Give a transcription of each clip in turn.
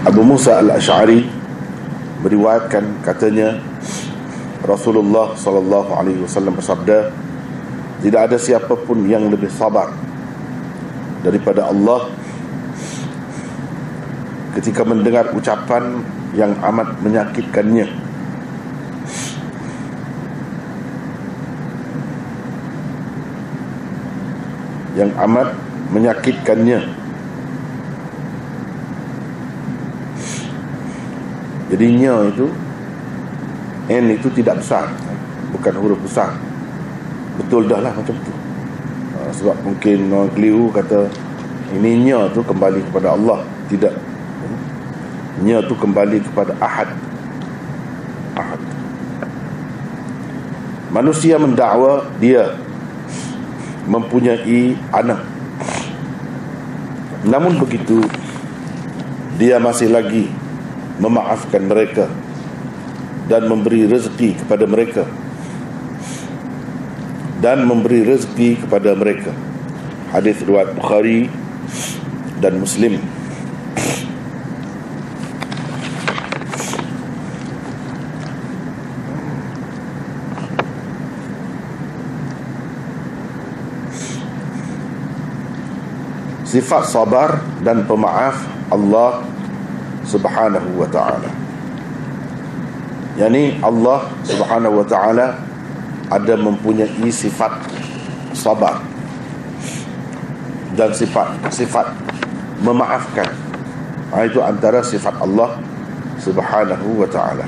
Abu Musa al-Ash'ari meriwayatkan, katanya Rasulullah sallallahu alaihi wasallam bersabda, tidak ada siapa pun yang lebih sabar daripada Allah ketika mendengar ucapan yang amat menyakitkannya. Yang amat menyakitkannya. Jadi nya itu, N itu tidak besar, bukan huruf besar. Betul dah lah macam tu. Sebab mungkin orang keliru kata ini nya tu kembali kepada Allah. Tidak. Nya tu kembali kepada Ahad. Ahad. Manusia mendakwa dia mempunyai anak, namun begitu dia masih lagi memaafkan mereka dan memberi rezeki kepada mereka Hadis riwayat Bukhari dan Muslim. Sifat sabar dan pemaaf Allah Subhanahu wa ta'ala, yakni Allah Subhanahu wa ta'ala ada mempunyai sifat sabar dan sifat memaafkan. Itu antara sifat Allah Subhanahu wa ta'ala.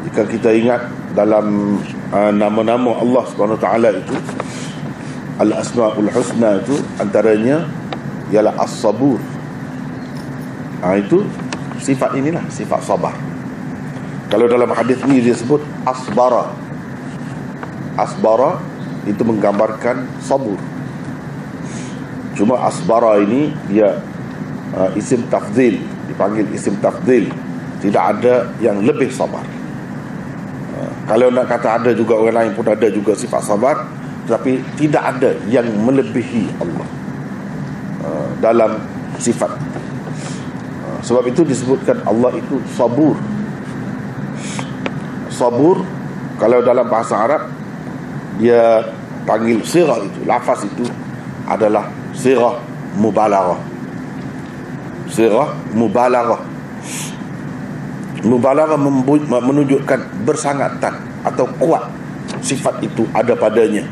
Jika kita ingat dalam nama-nama Allah Subhanahu wa ta'ala itu, Al-Asma'ul Husna itu antaranya ialah As-Sabur. Itu sifat inilah, sifat sabar. Kalau dalam hadis ini dia sebut Asbara. Asbara itu menggambarkan sabur. Cuma Asbara ini dia isim tafdhil, dipanggil isim tafdhil. Tidak ada yang lebih sabar. Kalau nak kata ada juga orang lain pun ada juga sifat sabar, tetapi tidak ada yang melebihi Allah dalam sifat. Sebab itu disebutkan Allah itu sabur. Sabur, kalau dalam bahasa Arab dia panggil sirah itu, lafaz itu adalah sirah mubalaghah. Sirah mubalaghah. Mubalaghah menunjukkan bersangatan atau kuat sifat itu ada padanya.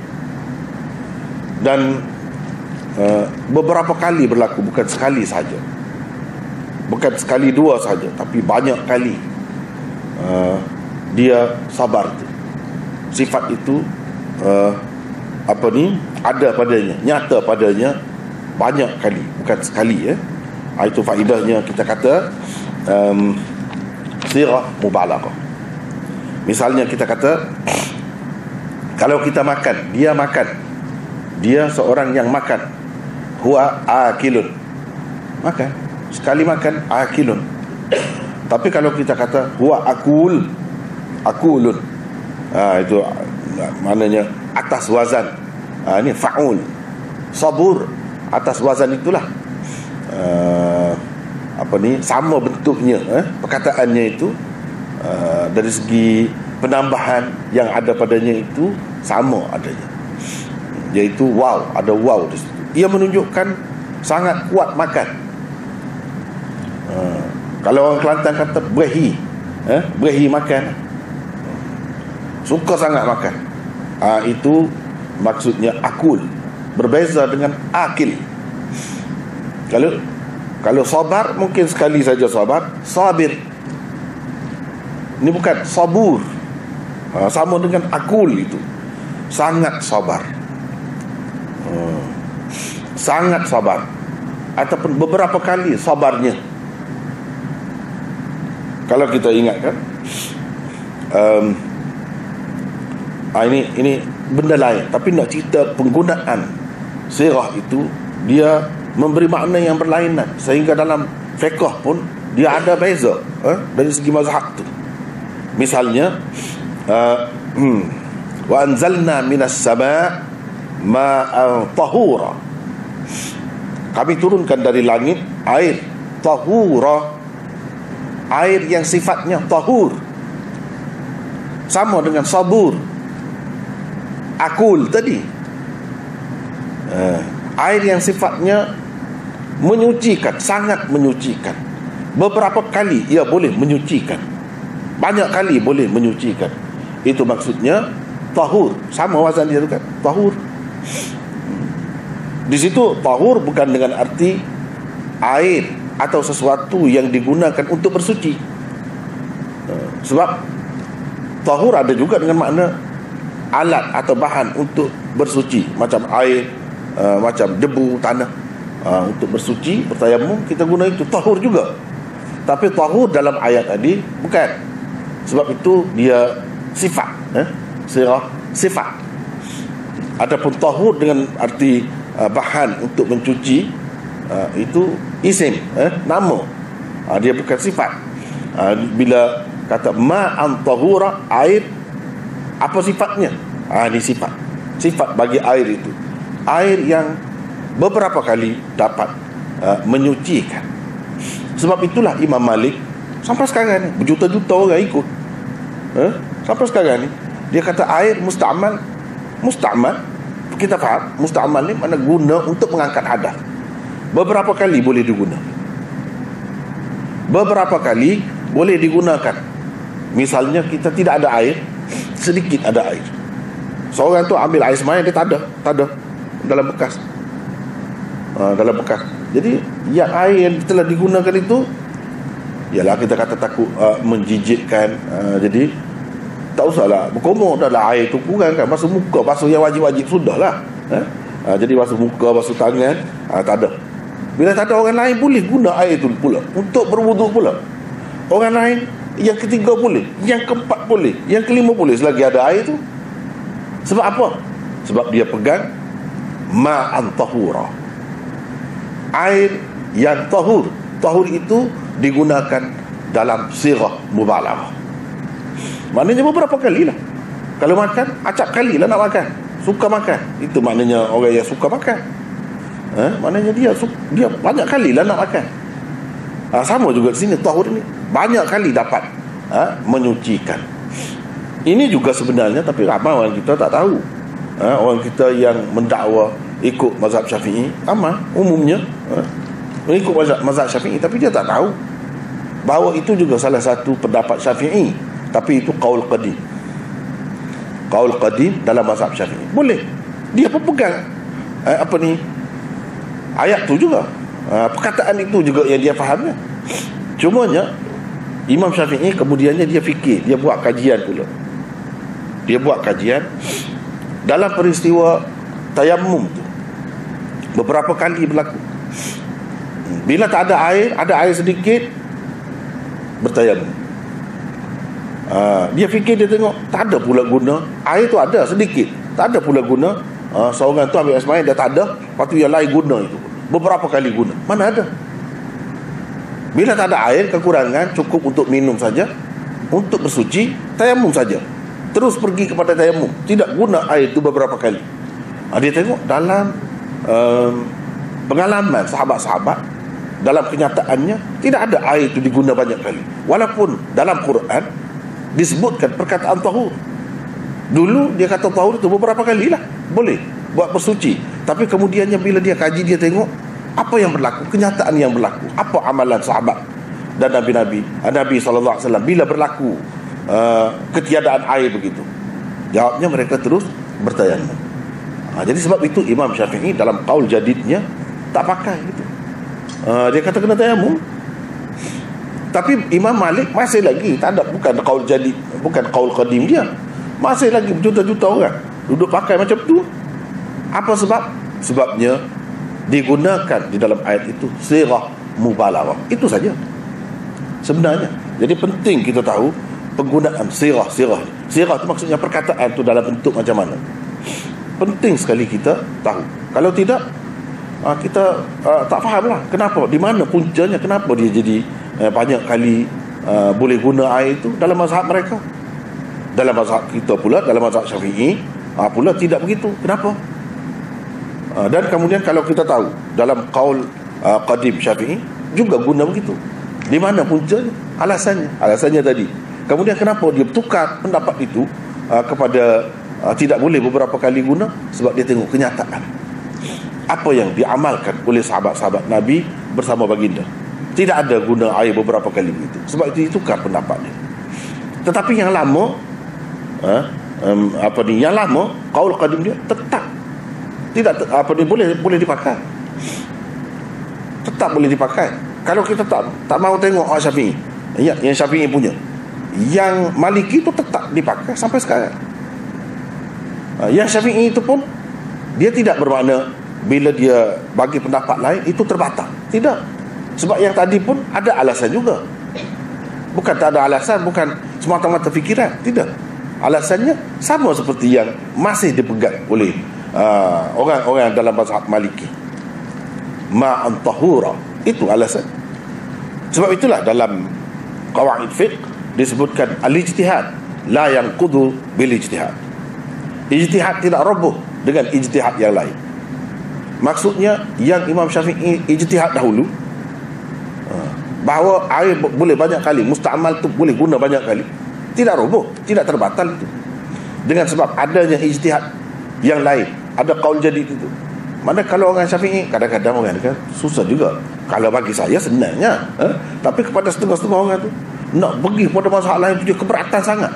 Dan beberapa kali berlaku, bukan sekali saja, bukan sekali dua saja, tapi banyak kali dia sabar tu. Sifat itu ada padanya, nyata padanya banyak kali, bukan sekali ya. Itu faedahnya kita kata sirah mubalaghah. Misalnya kita kata, kalau kita makan, dia seorang yang makan, huwa akilun, makan, sekali makan akilun. Tapi kalau kita kata huwa akulun, itu maknanya atas wazan. Ini fa'ul, sabur, atas wazan itulah. Sama bentuknya, perkataannya itu, dari segi penambahan yang ada padanya itu sama adanya, iaitu wow, ada wow di situ. Ia menunjukkan sangat kuat makan. Kalau orang Kelantan kata berehi makan, suka sangat makan, itu maksudnya akul. Berbeza dengan akil. Kalau sabar, mungkin sekali saja sabar, sabir. Ini bukan sabur. Sama dengan akul itu, sangat sabar. Sangat sabar, ataupun beberapa kali sabarnya. Kalau kita ingat kan, ini benda lain, tapi nak cerita penggunaan sirah itu, dia memberi makna yang berlainan, sehingga dalam fiqh pun dia ada beza dari segi mazhab tu. Misalnya wa anzalna minas sama' ma'an tahura, kami turunkan dari langit air tahura, air yang sifatnya tahur. Sama dengan sabur, akul tadi. Air yang sifatnya menyucikan, sangat menyucikan. Beberapa kali ia boleh menyucikan, banyak kali boleh menyucikan. Itu maksudnya tahur. Sama wazan dia tu kan, tahur. Di situ tahur bukan dengan arti air atau sesuatu yang digunakan untuk bersuci. Sebab tahur ada juga dengan makna alat atau bahan untuk bersuci, macam air, macam debu tanah. Untuk bersuci, bertayamum, kita guna itu, tahur juga. Tapi tahur dalam ayat tadi bukan. Sebab itu dia sifat, sifat. Adapun tahur dengan arti bahan untuk mencuci, itu isim, nama. Dia bukan sifat. Bila kata ma'an tahura, air, apa sifatnya? Ini sifat. Sifat bagi air itu, air yang beberapa kali dapat menyucikan. Sebab itulah Imam Malik sampai sekarang ni berjuta-juta orang ikut. Sampai sekarang ni dia kata air musta'mal. Kita faham musta'mal ni mana guna untuk mengangkat hadas. Beberapa kali boleh digunakan. Beberapa kali boleh digunakan. Misalnya kita tidak ada air, sedikit ada air. Seorang tu ambil air semaya, dia tak ada dalam bekas. Dalam bekas. Jadi yang air yang telah digunakan itu, yalah kita kata takut menjijikkan. Jadi tak usahlah berkomor, dah lah air tu kurang kan, basuh muka, basuh yang wajib-wajib sudahlah. Jadi basuh muka, basuh tangan, tak ada. Bila tak ada, orang lain boleh guna air tu pula untuk berwuduk pula. Orang lain, yang ketiga boleh, yang keempat boleh, yang kelima boleh, selagi ada air tu. Sebab apa? Sebab dia pegang ma'an tahura, air yang tahur. Tahur itu digunakan dalam sirah mubalaghah. Maknanya beberapa kali lah. Kalau makan, acap kali lah nak makan, suka makan. Itu maknanya orang yang suka makan. Maknanya dia banyak kali lah nak makan. Sama juga di sini, tahur ini banyak kali dapat menyucikan. Ini juga sebenarnya, tapi ramai orang kita tak tahu. Orang kita yang mendakwa ikut mazhab Syafi'i, ramai umumnya mengikut mazhab Syafi'i, tapi dia tak tahu bahawa itu juga salah satu pendapat Syafi'i. Tapi itu qaul qadim. Qaul qadim dalam mazhab Syafi'i. Boleh. Dia pun pegang ayat tu juga. Perkataan itu juga yang dia fahamnya. Cumanya Imam Syafi'i kemudiannya dia fikir, dia buat kajian pula. Dia buat kajian dalam peristiwa tayammum tu. Beberapa kali berlaku. Bila tak ada air sedikit, bertayamum. Dia fikir, dia tengok tak ada pula guna. Air tu ada sedikit, tak ada pula guna. Seorang tu ambil air sembahyang, dia tak ada, lepas tu yang lain guna itu. Beberapa kali guna. Mana ada? Bila tak ada air, kekurangan, cukup untuk minum saja, untuk bersuci, tayamum saja. Terus pergi kepada tayamum, tidak guna air itu beberapa kali. Dia tengok dalam pengalaman sahabat-sahabat, dalam kenyataannya tidak ada air itu diguna banyak kali. Walaupun dalam Quran disebutkan perkataan tahur. Dulu dia kata tahur itu beberapa kali lah boleh buat bersuci. Tapi kemudiannya bila dia kaji, dia tengok apa yang berlaku, kenyataan yang berlaku, apa amalan sahabat dan Nabi SAW bila berlaku ketiadaan air begitu. Jawabnya mereka terus bertayamum. Jadi sebab itu Imam Syafi'i dalam qaul jadidnya tak pakai gitu. Dia kata kena tayamum. Tapi Imam Malik masih lagi tak ada, bukan qaul jadid, bukan qaul qadim dia. Masih lagi berjuta-juta orang duduk pakai macam tu. Apa sebab? Sebabnya digunakan di dalam ayat itu sirah mubalaghah. Itu saja sebenarnya. Jadi penting kita tahu penggunaan sirah. Sirah itu maksudnya perkataan itu dalam bentuk macam mana. Penting sekali kita tahu. Kalau tidak, kita tak fahamlah kenapa, di mana puncanya, kenapa dia jadi banyak kali boleh guna air itu dalam mazhab mereka. Dalam mazhab kita pula, dalam mazhab Syafi'i pula tidak begitu. Kenapa? Dan kemudian kalau kita tahu dalam qaul qadim Syafi'i, juga guna begitu. Di mana puncanya? Alasannya tadi. Kemudian kenapa dia tukar pendapat itu kepada tidak boleh beberapa kali guna? Sebab dia tengok kenyataan apa yang diamalkan oleh sahabat-sahabat Nabi bersama baginda. Tidak ada guna air beberapa kali begitu. Sebab itu ditukar pendapat dia. Tetapi yang lama yang lama qaul qadim dia tetap tidak boleh dipakai. Tetap boleh dipakai. Kalau kita tak mahu tengok Syafi'i, yang Syafi'i punya, yang Maliki itu tetap dipakai sampai sekarang. Yang Syafi'i itu pun dia tidak bermakna bila dia bagi pendapat lain itu terbatal. Tidak. Sebab yang tadi pun ada alasan juga. Bukan tak ada alasan, bukan semata-mata fikiran. Tidak. Alasannya sama seperti yang masih dipegang oleh orang-orang dalam mazhab Maliki. Ma'an tahura. Itu alasan. Sebab itulah dalam qawaid fiqh disebutkan al-ijtihad la yanqudu bil ijtihad. Ijtihad tidak roboh dengan ijtihad yang lain. Maksudnya yang Imam Syafi'i ijtihad dahulu bahawa air boleh banyak kali, musta'mal tu boleh guna banyak kali, tidak roboh, tidak terbatal itu. Dengan sebab adanya ijtihad yang lain, ada qaul jadid itu. Mana kalau orang Syafi'i, kadang-kadang orang kan susah juga. Kalau bagi saya senangnya, tapi kepada setengah-setengah orang tu nak pergi pada mazhab lain tu dia keberatan sangat.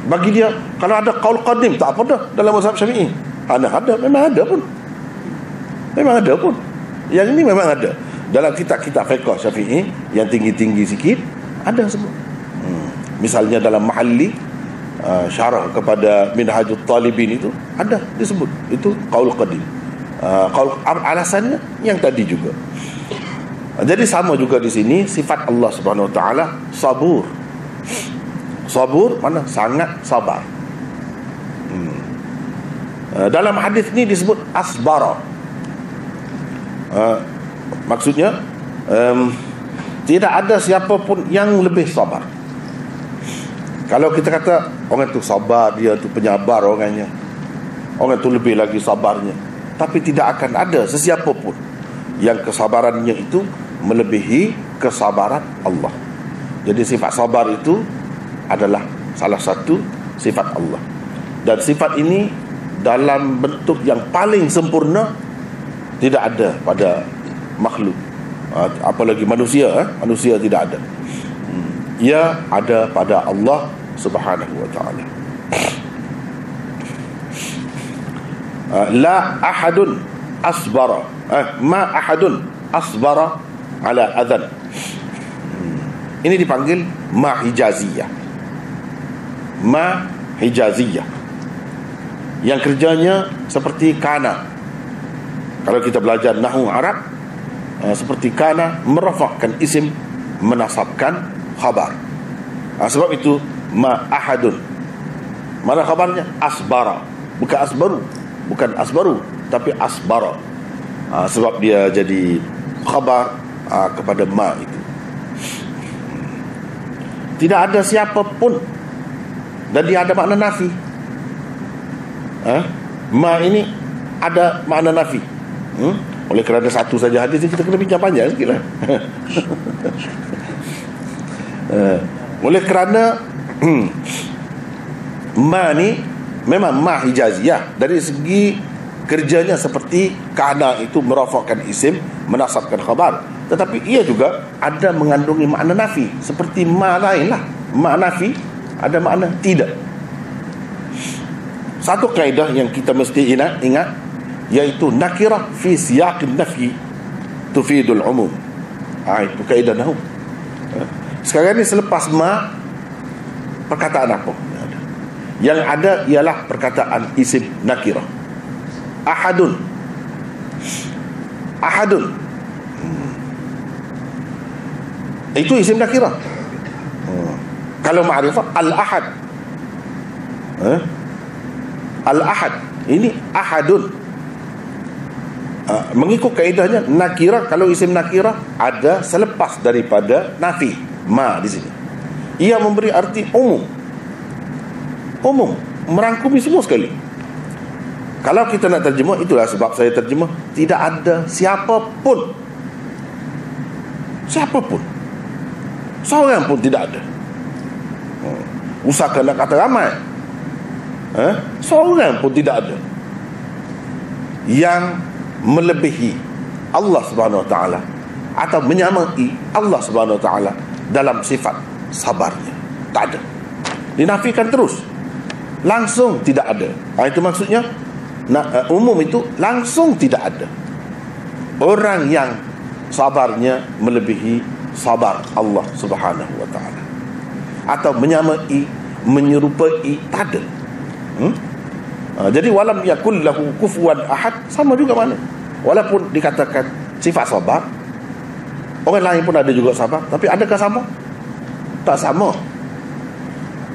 Bagi dia kalau ada qaul qadim tak apa dah dalam mazhab Syafi'i. Memang ada pun. Yang ini memang ada. Dalam kitab-kitab fiqh Syafi'i yang tinggi-tinggi sikit ada semua. Misalnya dalam Mahalli syarah kepada Minhajut Talibin itu ada disebut itu qaul qadim. Alasannya yang tadi juga. Jadi sama juga di sini sifat Allah Subhanahu Wa Taala sabur. Sabur mana sangat sabar. Dalam hadis ni disebut asbara. Maksudnya tidak ada siapa pun yang lebih sabar. Kalau kita kata orang tu sabar, dia tu penyabar orangnya, orang tu lebih lagi sabarnya, tapi tidak akan ada sesiapa pun yang kesabarannya itu melebihi kesabaran Allah. Jadi sifat sabar itu adalah salah satu sifat Allah. Dan sifat ini dalam bentuk yang paling sempurna tidak ada pada makhluk, apalagi manusia. Manusia tidak ada. Ia ada pada Allah Subhanahu Wa Taala. La ahadun asbara, ma ahadun asbara ala adhan. Ini dipanggil ma hijaziyah. Ma hijaziyah yang kerjanya seperti kana. Kalau kita belajar nahwu Arab, seperti kana merafakkan isim, menasabkan khabar. Sebab itu ma ahadun, mana khabarnya? Asbara, bukan asbaru, tapi asbara. Sebab dia jadi khabar kepada ma itu. Tidak ada siapa pun, dan dia ada makna nafi. Ma ini ada makna nafi. Oleh kerana satu saja hadis kita kena bincang panjang sikit lah. Oleh kerana ma ni memang ma hijaziyah. Dari segi kerjanya seperti kana itu merafakkan isim, menasabkan khabar. Tetapi ia juga ada mengandungi makna nafi, seperti ma lain lah. Ma nafi ada makna tidak. Satu kaedah yang kita mesti ingat iaitu nakirah fi siyaqin nafi tufidul umum. Itu kaedah nahwu. Sekarang ni selepas ma, perkataan apa? Yang ada ialah perkataan isim nakirah. Ahadun. Itu isim nakirah. Kalau ma'rifah al-ahad. Al-ahad ini ahadun. Mengikut kaedahnya nakirah, kalau isim nakirah ada selepas daripada nafi, ma di sini. Ia memberi arti umum, merangkumi semua sekali. Kalau kita nak terjemah, itulah sebab saya terjemah tidak ada siapa pun Siapapun, seorang pun tidak ada. Usahakan nak kata ramai, seorang pun tidak ada yang melebihi Allah Subhanahu Wa Taala atau menyamai Allah Subhanahu Wa Taala dalam sifat sabarnya. Tak ada. Dinafikan terus. Langsung tidak ada. Itu maksudnya umum itu langsung tidak ada orang yang sabarnya melebihi sabar Allah Subhanahu Wa Taala atau menyamai, menyerupai, tak ada. Jadi walam yakul lahu kufuwan ahad, sama juga mana. Walaupun dikatakan sifat sabar, orang lain pun ada juga sabar, tapi adakah sama? Tak sama.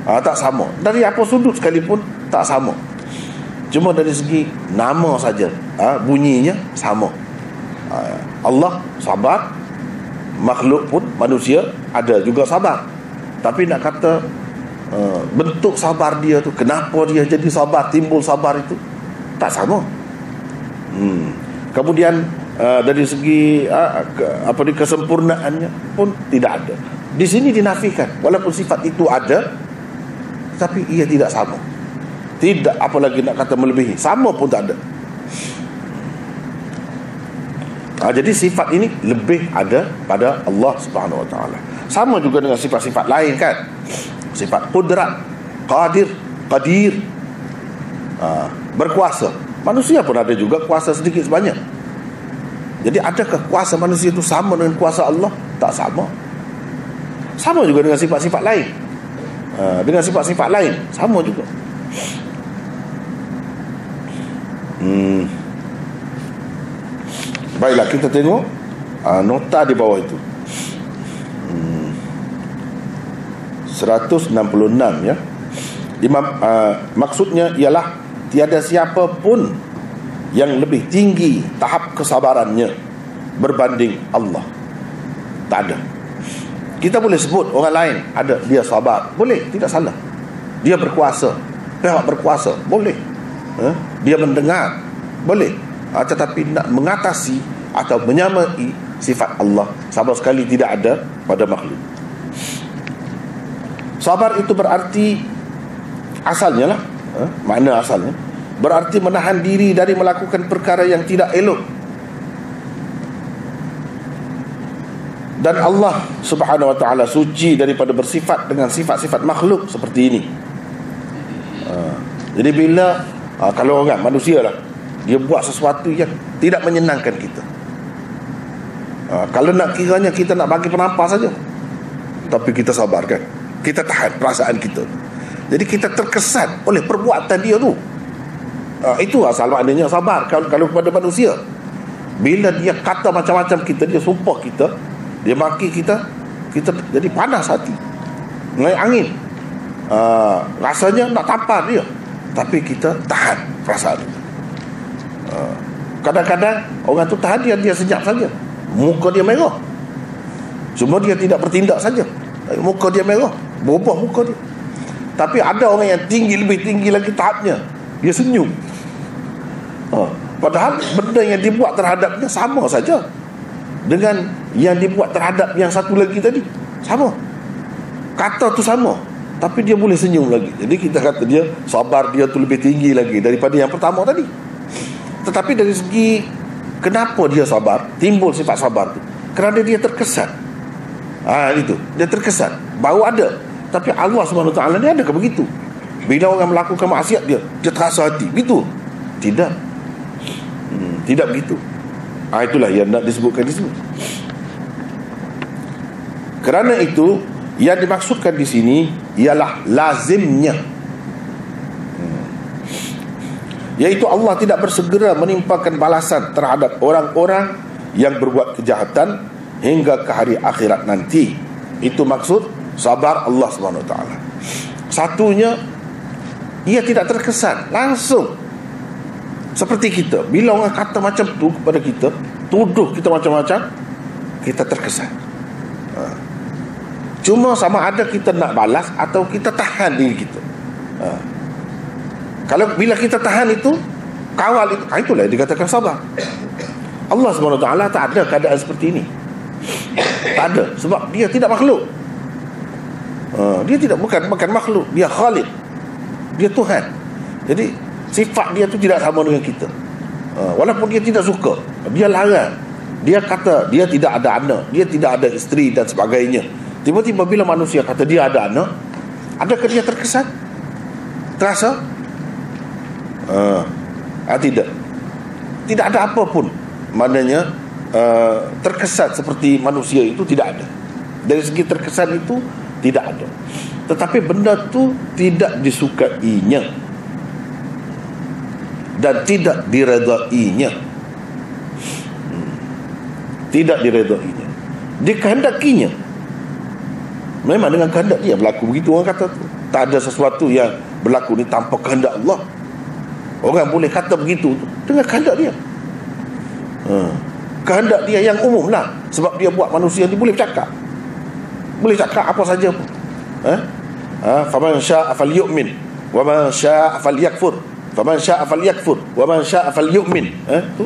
Tak sama. Dari apa sudut sekalipun tak sama. Cuma dari segi nama saja, bunyinya sama. Allah sabar, makhluk pun manusia ada juga sabar. Tapi nak kata bentuk sabar dia tu, kenapa dia jadi sabar, timbul sabar itu, tak sama. Kemudian dari segi kesempurnaannya pun tidak ada. Di sini dinafikan, walaupun sifat itu ada, tapi ia tidak sama. Tidak, apalagi nak kata melebihi, sama pun tak ada. Jadi sifat ini lebih ada pada Allah Subhanahu Wa Taala. Sama juga dengan sifat-sifat lain kan. Sifat qudrat, qadir, berkuasa. Manusia pun ada juga kuasa sedikit sebanyak. Jadi adakah kuasa manusia itu sama dengan kuasa Allah? Tak sama. Sama juga dengan sifat-sifat lain. Dengan sifat-sifat lain sama juga. Baiklah, kita tengok nota di bawah itu. 166 ya. Maksudnya ialah tiada siapa pun yang lebih tinggi tahap kesabarannya berbanding Allah. Tak ada. Kita boleh sebut orang lain ada, dia sabar, boleh, tidak salah. Dia berkuasa, pihak berkuasa, boleh. Dia mendengar, boleh. Tetapi nak mengatasi atau menyamai sifat Allah sama sekali tidak ada pada makhluk. Sabar itu berarti asalnya lah, makna asalnya berarti menahan diri dari melakukan perkara yang tidak elok. Dan Allah Subhanahu Wa Taala suci daripada bersifat dengan sifat-sifat makhluk seperti ini. Jadi bila kalau orang manusia lah, dia buat sesuatu yang tidak menyenangkan kita, kalau nak kiranya kita nak bagi penampas saja, tapi kita sabarkan, kita tahan perasaan kita. Jadi kita terkesan oleh perbuatan dia tu. Itu asal maknanya sabar. Kalau kepada manusia, bila dia kata macam-macam kita, dia sumpah kita, dia maki kita, kita jadi panas hati, naik angin, rasanya nak tampar dia, tapi kita tahan perasaan itu. Kadang-kadang orang tu tahan, dia senyap saja, muka dia merah, cuma dia tidak bertindak saja, muka dia merah, berubah muka dia. Tapi ada orang yang tinggi, lebih tinggi lagi tahapnya, dia senyum. Padahal benda yang dibuat terhadapnya sama saja dengan yang dibuat terhadap yang satu lagi tadi, sama, kata tu sama, tapi dia boleh senyum lagi. Jadi kita kata dia sabar, dia tu lebih tinggi lagi daripada yang pertama tadi. Tetapi dari segi kenapa dia sabar, timbul sifat sabar tu kerana dia terkesan. Itu dia terkesan, baru ada. Tapi Allah SWT ni adakah begitu? Bila orang melakukan maksiat, dia terasa hati begitu? Tidak. Tidak begitu. Itulah yang nak disebutkan di sini. Kerana itu, yang dimaksudkan di sini ialah lazimnya, iaitu Allah tidak bersegera menimpakan balasan terhadap orang-orang yang berbuat kejahatan hingga ke hari akhirat nanti. Itu maksud sabar Allah SWT. Satunya, ia tidak terkesan langsung seperti kita. Bila orang kata macam tu kepada kita, tuduh kita macam-macam, kita terkesan. Cuma sama ada kita nak balas atau kita tahan diri kita. Kalau bila kita tahan itu, kawal itu, itulah yang dikatakan sabar. Allah SWT tak ada keadaan seperti ini. Tak ada, sebab dia tidak makhluk. Dia tidak bukan makhluk, dia Khaliq, dia Tuhan. Jadi sifat dia tu tidak sama dengan kita. Walaupun dia tidak suka, dia larang, dia kata dia tidak ada anak, dia tidak ada isteri dan sebagainya. Tiba-tiba bila manusia kata dia ada anak, adakah dia terkesan? Terasa? Tidak ada apa pun. Maknanya terkesan seperti manusia itu tidak ada. Dari segi terkesan itu tidak ada. Tetapi benda tu tidak disukainya dan tidak diredainya. Tidak diredainya, dikehendakinya. Memang dengan kehendak dia berlaku begitu. Orang kata tu, tak ada sesuatu yang berlaku ni tanpa kehendak Allah. Orang boleh kata begitu dengan kehendak dia. Kehendak dia yang umum lah. Sebab dia buat manusia ni boleh bercakap. Boleh cakap apa saja pun. Faman syaa falyu'min wa man syaa falyakfur. Faman syaa falyakfur wa man syaa falyu'min. Tu.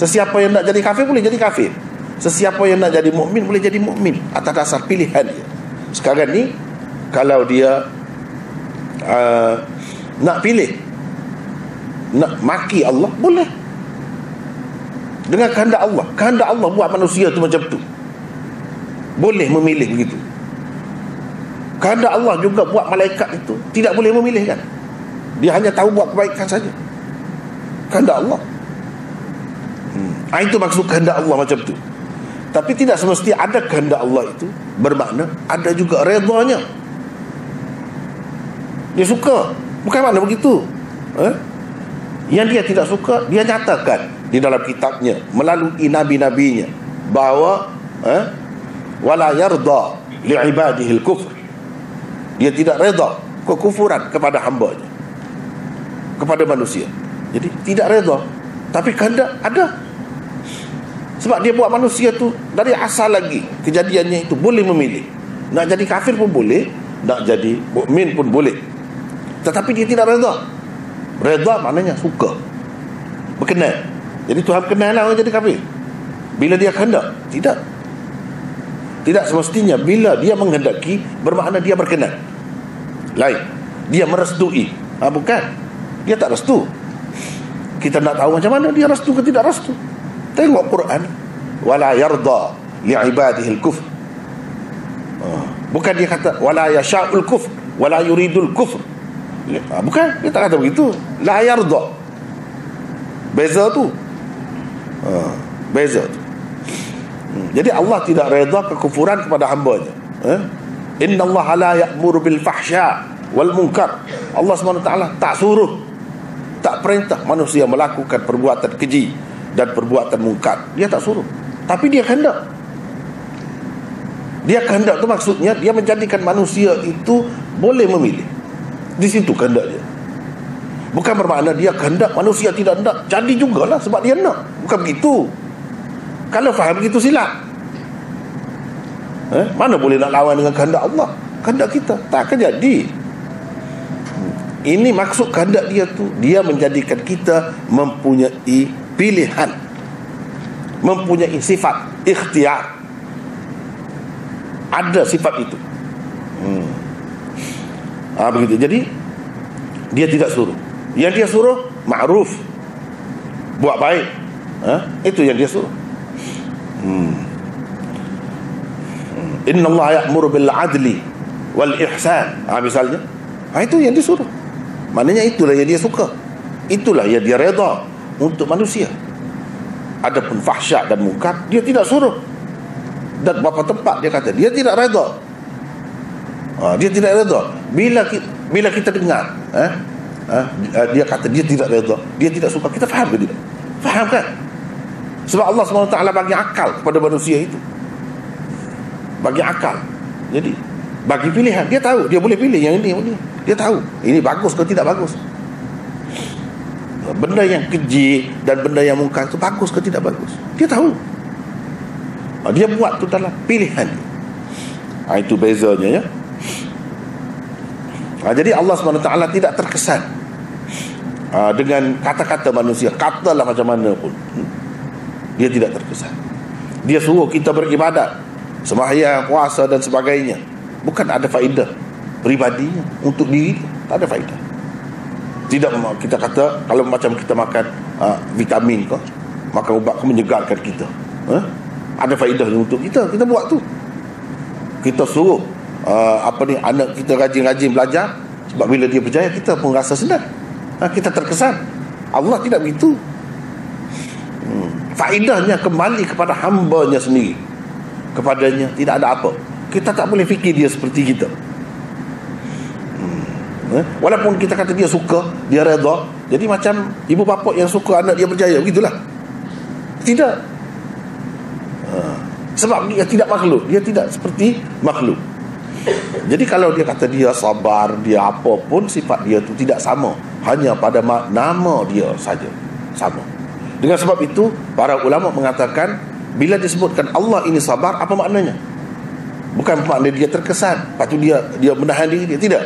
Sesiapa yang nak jadi kafir boleh jadi kafir. Sesiapa yang nak jadi mukmin boleh jadi mukmin atas dasar pilihan dia. Sekarang ni kalau dia nak pilih, nak maki Allah, boleh. Dengan kehendak Allah. Kehendak Allah buat manusia tu macam tu. Boleh memilih begitu. Kehendak Allah juga buat malaikat itu tidak boleh memilih kan. Dia hanya tahu buat kebaikan saja. Kehendak Allah. Itu maksud kehendak Allah macam tu. Tapi tidak semesti ada kehendak Allah itu bermakna ada juga redanya. Dia suka. Bukan makna begitu. Yang dia tidak suka, dia nyatakan di dalam kitabnya melalui nabi-nabinya bahawa wala yarda li'ibadihi al-kufr. Dia tidak redha kekufuran kepada hamba-Nya, kepada manusia. Jadi tidak redha, tapi kehendak ada. Sebab dia buat manusia tu dari asal lagi, kejadiannya itu boleh memilih. Nak jadi kafir pun boleh, nak jadi mukmin pun boleh. Tetapi dia tidak redha. Redha maknanya suka, berkenan. Jadi Tuhan berkenanlah orang jadi kafir bila dia kehendak. Tidak semestinya bila dia menghendaki bermakna dia berkenan. Lain, dia merestui. Bukan, dia tak restu. Kita nak tahu macam mana dia restu ke tidak restu. Tengok Quran, wala yarda li'ibadihi al-kufr. Bukan dia kata wala yasha'ul kufr wala yuridul kufr. Bukan, dia tak kata begitu. La yarda. Beza tu. Beza tu. Jadi Allah tidak redha kekufuran kepada hamba-Nya. Innallaha la ya'muru bil fahsya wal munkar. Allah SWT tak suruh, tak perintah manusia melakukan perbuatan keji dan perbuatan mungkar. Dia tak suruh, tapi dia kehendak. Dia kehendak tu maksudnya dia menjadikan manusia itu boleh memilih. Di situ kehendak dia. Bukan bermakna dia kehendak manusia tidak hendak. Jadi jugalah sebab dia nak. Bukan begitu. Kalau faham begitu silap. Mana boleh nak lawan dengan kehendak Allah? Kehendak kita tak akan jadi. Ini maksud kehendak dia tu, dia menjadikan kita mempunyai pilihan, mempunyai sifat ikhtiar. Ada sifat itu. Begitu. Jadi dia tidak suruh. Yang dia suruh ma'ruf, buat baik. Itu yang dia suruh. Innallaha ya'muru bil 'adli wal ihsan. Misalnya, itu yang dia suruh. Maknanya itulah yang dia suka. Itulah yang dia redha untuk manusia. Adapun fahsya dan munkar dia tidak suruh. Dan beberapa tempat dia kata dia tidak redha. Dia tidak redha. Bila kita dengar dia kata dia tidak redha, dia tidak suka, kita faham ke tidak? Faham kan? Sebab Allah SWT bagi akal kepada manusia itu. Bagi akal. Jadi bagi pilihan. Dia tahu, dia boleh pilih yang ini. Dia tahu ini bagus ke tidak bagus. Benda yang keji dan benda yang mungkar itu bagus ke tidak bagus. Dia tahu. Dia buat tu dalam pilihan. Itu bezanya ya. Jadi Allah SWT tidak terkesan dengan kata-kata manusia. Katalah macam mana pun, dia tidak terkesan. Dia suruh kita beribadat, sembahyang, puasa dan sebagainya. Bukan ada faedah peribadinya untuk diri, tak ada faedah. Tidak, kita kata kalau macam kita makan vitamin ke, makan ubat ke menyegarkan kita, ada faedahnya untuk kita buat tu. Kita suruh anak kita rajin-rajin belajar, sebab bila dia berjaya kita pun rasa senang, kita terkesan. Allah tidak begitu. Faedahnya kembali kepada hambanya sendiri. Kepadanya tidak ada apa. Kita tak boleh fikir dia seperti kita. Walaupun kita kata dia suka, dia redha, jadi macam ibu bapa yang suka anak dia berjaya, begitulah. Tidak. Sebab dia tidak makhluk, dia tidak seperti makhluk. Jadi kalau dia kata dia sabar, dia apa pun, sifat dia tu tidak sama, hanya pada nama dia saja sama. Dengan sebab itu para ulama mengatakan, bila disebutkan Allah ini sabar, apa maknanya? Bukan makna dia terkesan, lepas tu dia menahan diri dia, tidak.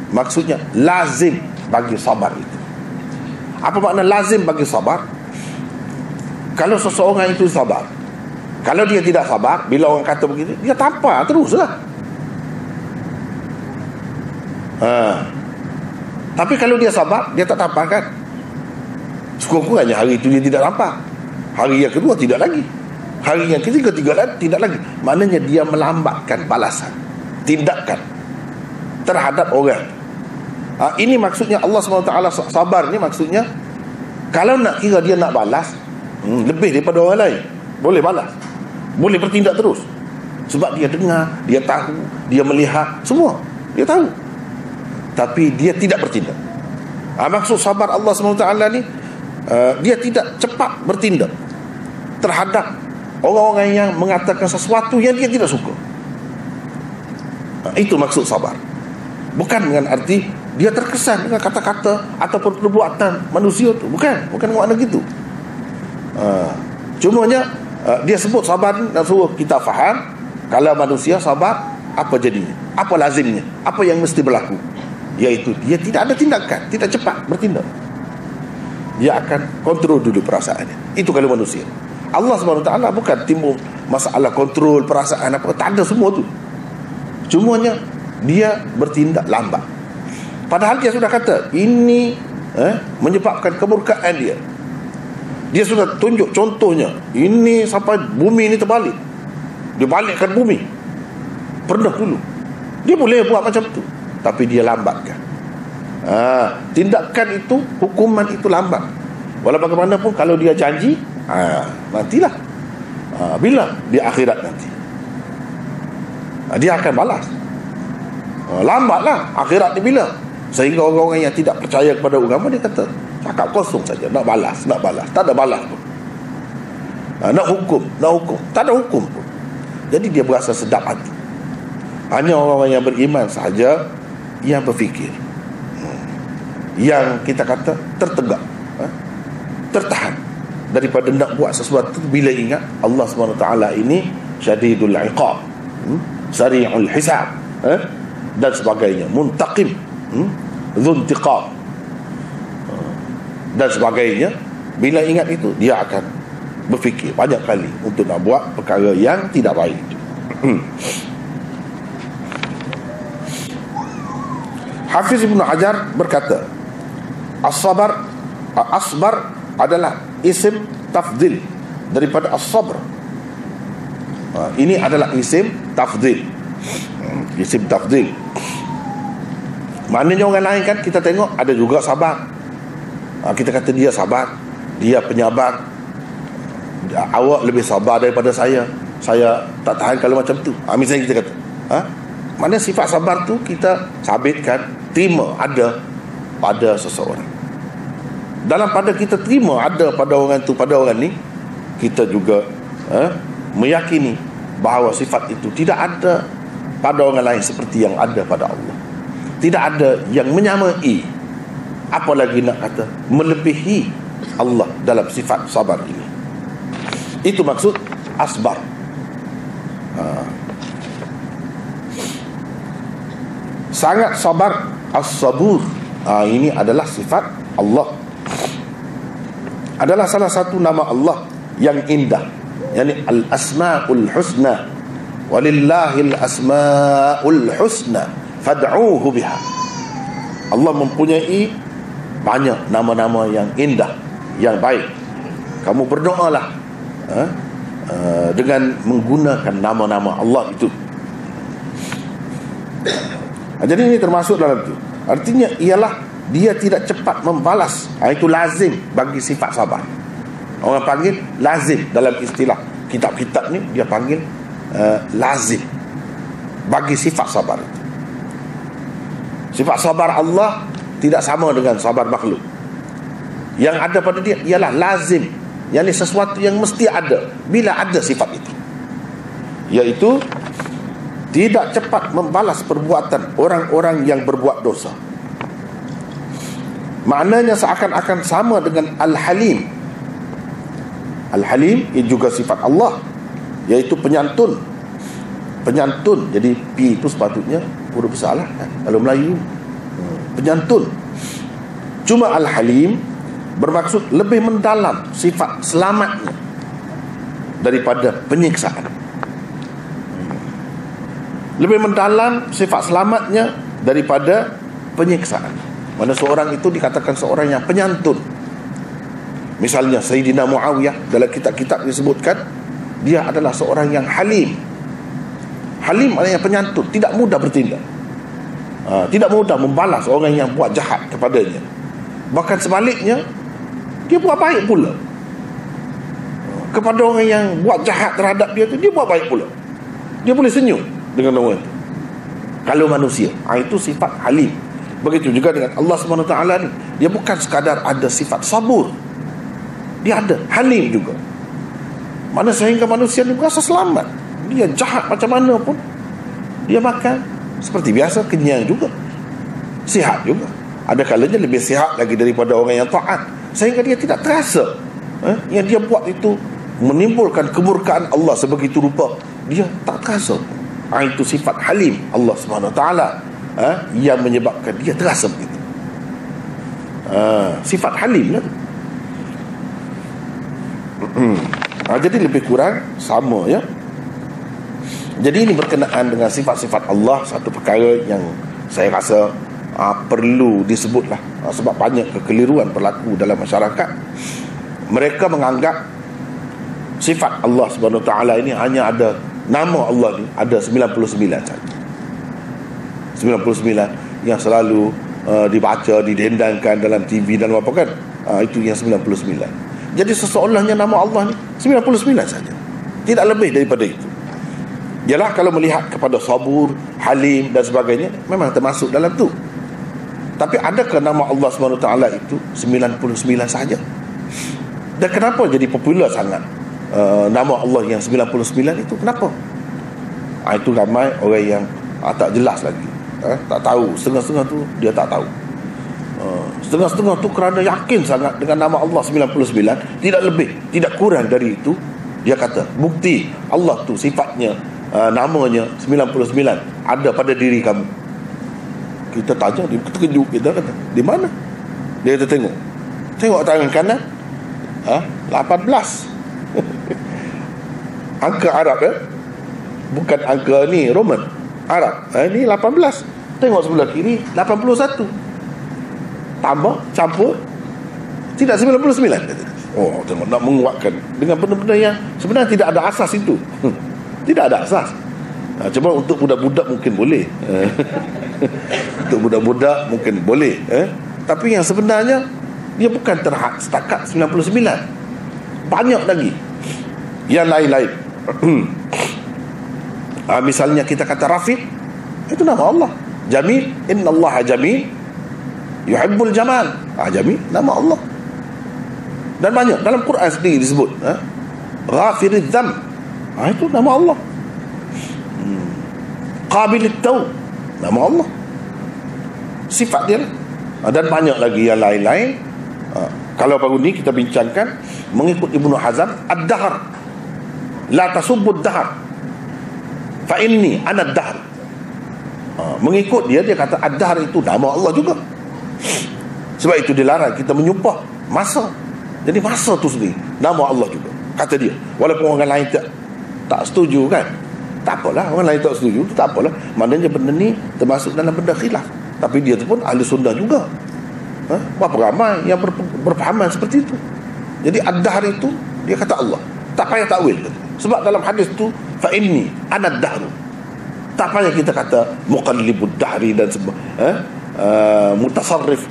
Maksudnya lazim bagi sabar itu. Apa makna lazim bagi sabar? Kalau seseorang itu sabar, kalau dia tidak sabar, bila orang kata begitu, dia tampar teruslah. Tapi kalau dia sabar, dia tak tampar kan? Sekurang-kurangnya hari itu dia tidak tampar, hari yang kedua tidak lagi, hari yang ketiga tidak lagi. Maknanya dia melambatkan balasan, tindakan terhadap orang. Ini maksudnya Allah SWT sabar ni, maksudnya kalau nak kira dia nak balas lebih daripada orang lain, boleh balas, boleh bertindak terus. Sebab dia dengar, dia tahu, dia melihat, semua dia tahu, tapi dia tidak bertindak. Maksud sabar Allah SWT ni, dia tidak cepat bertindak terhadap orang-orang yang mengatakan sesuatu yang dia tidak suka. Itu maksud sabar. Bukan dengan arti dia terkesan dengan kata-kata ataupun perbuatan manusia tu. Bukan makna gitu. Cumanya dia sebut sabar dan suruh kita faham, kalau manusia sabar, apa jadinya, apa lazimnya, apa yang mesti berlaku, iaitu dia tidak ada tindakan, tidak cepat bertindak. Dia akan kontrol dulu perasaannya. Itu kalau manusia. Allah SWT bukan timbul masalah kontrol perasaan apa, tak ada semua tu. Cumanya dia bertindak lambat, padahal dia sudah kata ini menyebabkan kemurkaan dia. Dia sudah tunjuk contohnya, ini sampai bumi ini terbalik, dia balikkan bumi. Pernah dulu dia boleh buat macam tu, tapi dia lambatkan. Tindakan itu, hukuman itu lambat. Walau bagaimanapun kalau dia janji, nantilah, bila di akhirat nanti, dia akan balas. Lambatlah akhirat ni bila. Sehingga orang-orang yang tidak percaya kepada agama, dia kata cakap kosong saja, nak balas, tak ada balas pun. Nak hukum, tak ada hukum pun. Jadi dia berasa sedap hati. Hanya orang-orang yang beriman sahaja yang berfikir, yang kita kata tertegak, tertahan daripada nak buat sesuatu bila ingat Allah SWT ini syadidul iqab, sari'ul hisab, dan sebagainya, muntaqim, dzuntiqam, dan sebagainya. Bila ingat itu, dia akan berfikir banyak kali untuk nak buat perkara yang tidak baik. Hafiz Ibn Hajar berkata, asbar adalah isim tafdil daripada as-sabr. Ini adalah isim tafdil. Isim tafdil maknanya orang lain kan kita tengok ada juga sabar. Kita kata dia sabar, dia penyabar, awak lebih sabar daripada saya tak tahan kalau macam tu. Misalnya kita kata, mana sifat sabar tu kita sabitkan, terima ada pada seseorang. Dalam pada kita terima ada pada orang tu, pada orang ni, kita juga meyakini bahawa sifat itu tidak ada pada orang lain seperti yang ada pada Allah. Tidak ada yang menyamai, apalagi nak kata melebihi Allah dalam sifat sabar ini. Itu maksud asbar. Sangat sabar, as-sabur. Ini adalah sifat Allah, adalah salah satu nama Allah yang indah. Yani al-asmaul husna, walillahil asmaul husna fad'uuhu biha. Allah mempunyai banyak nama-nama yang indah, yang baik. Kamu berdoalah dengan menggunakan nama-nama Allah itu. Jadi ini termasuk dalam itu. Artinya ialah dia tidak cepat membalas. Itu lazim bagi sifat sabar. Orang panggil lazim dalam istilah kitab-kitab ni, dia panggil lazim bagi sifat sabar itu. Sifat sabar Allah tidak sama dengan sabar makhluk. Yang ada pada dia ialah lazim, yakni sesuatu yang mesti ada bila ada sifat itu, iaitu tidak cepat membalas perbuatan orang-orang yang berbuat dosa. Maknanya seakan-akan sama dengan Al-Halim. Al-Halim ia juga sifat Allah, iaitu penyantun. Penyantun, jadi P itu sepatutnya huruf besar lah kalau Melayu. Penyantun. Cuma Al-Halim bermaksud lebih mendalam sifat selamatnya daripada penyiksaan. Lebih mendalam sifat selamatnya daripada penyiksaan. Mana seorang itu dikatakan seorang yang penyantun. Misalnya Sayyidina Muawiyah, dalam kitab-kitab disebutkan dia adalah seorang yang halim. Halim maknanya penyantun, tidak mudah bertindak, tidak mudah membalas orang yang buat jahat kepadanya. Bahkan sebaliknya, dia buat baik pula kepada orang yang buat jahat terhadap dia tu, dia buat baik pula. Dia boleh senyum dengan orang itu kalau manusia. Itu sifat halim. Begitu juga dengan Allah SWT ni, dia bukan sekadar ada sifat sabur, dia ada halim juga. Mana sehingga manusia ni berasa selamat. Dia jahat macam mana pun dia makan seperti biasa, kenyang juga, sihat juga. Ada kalanya lebih sihat lagi daripada orang yang taat, sehingga dia tidak terasa yang dia buat itu menimbulkan kemurkaan Allah sebegitu rupa. Dia tak terasa. Itu sifat halim Allah SWT yang menyebabkan dia terasa begitu. Sifat halim lah. Jadi lebih kurang sama ya. Jadi ini berkenaan dengan sifat-sifat Allah, satu perkara yang saya rasa perlu disebutlah, sebab banyak kekeliruan berlaku dalam masyarakat. Mereka menganggap sifat Allah SWT ini hanya ada, nama Allah ni ada 99 saja. 99 yang selalu dibaca, didendangkan dalam TV dan apa kan. Itu yang 99. Jadi seseolahnya nama Allah ni 99 saja, tidak lebih daripada itu. Yalah, kalau melihat kepada sabur, halim dan sebagainya, memang termasuk dalam tu. Tapi adakah nama Allah SWT itu 99 saja? Dan kenapa jadi popular sangat nama Allah yang 99 itu? Kenapa? Itu ramai orang yang tak jelas lagi, tak tahu. Setengah-setengah tu dia tak tahu. Setengah-setengah tu kerana yakin sangat dengan nama Allah 99, tidak lebih, tidak kurang dari itu. Dia kata bukti Allah tu sifatnya, namanya 99 ada pada diri kamu. Kita tanya, dia terkejut. Kita kata, di mana? Dia kata, tengok tangan kanan, 18. Angka Arab ya, bukan angka ni Roman, Arab. Ini 18. Tengok sebelah kiri 81. Tambah, campur, tidak 99. Oh, tengok, nak menguatkan dengan benda-benda yang sebenarnya tidak ada asas itu. Tidak ada asas. Cuma untuk budak-budak mungkin boleh. Untuk budak-budak mungkin boleh. Tapi yang sebenarnya dia bukan terhad setakat 99. Banyak lagi yang lain-lain. Misalnya kita kata Rafiq, itu nama Allah. Jamil, innallaha jamil yuhibbul jamal. Jamil, nama Allah. Dan banyak dalam Quran sendiri disebut. Ghafiridz dzamb, itu nama Allah. Qabilit taub, nama Allah, sifat dia. Dan banyak lagi yang lain-lain. Kalau baru ni kita bincangkan mengikut Ibnu Hazm, ad-dahr, la tasubbud dahr fa inni ana ad-dahr. Mengikut dia kata ad-dahr itu nama Allah juga. Sebab itu dilarang kita menyumpah masa. Jadi masa tu sendiri nama Allah juga. kata dia. Walaupun orang lain tak setuju kan, tak apalah, orang lain tak setuju, tak apalah. Maknanya benda ni termasuk dalam benda khilaf. Tapi dia tu pun ahli sunnah juga. Berapa ramai yang berpahaman seperti itu. Jadi ad-dahr itu dia kata Allah, tak payah takwil. Sebab dalam hadis tu fa inni ana ad-dahr. Tak payah kita kata muqallibud dahri dan mutasarrif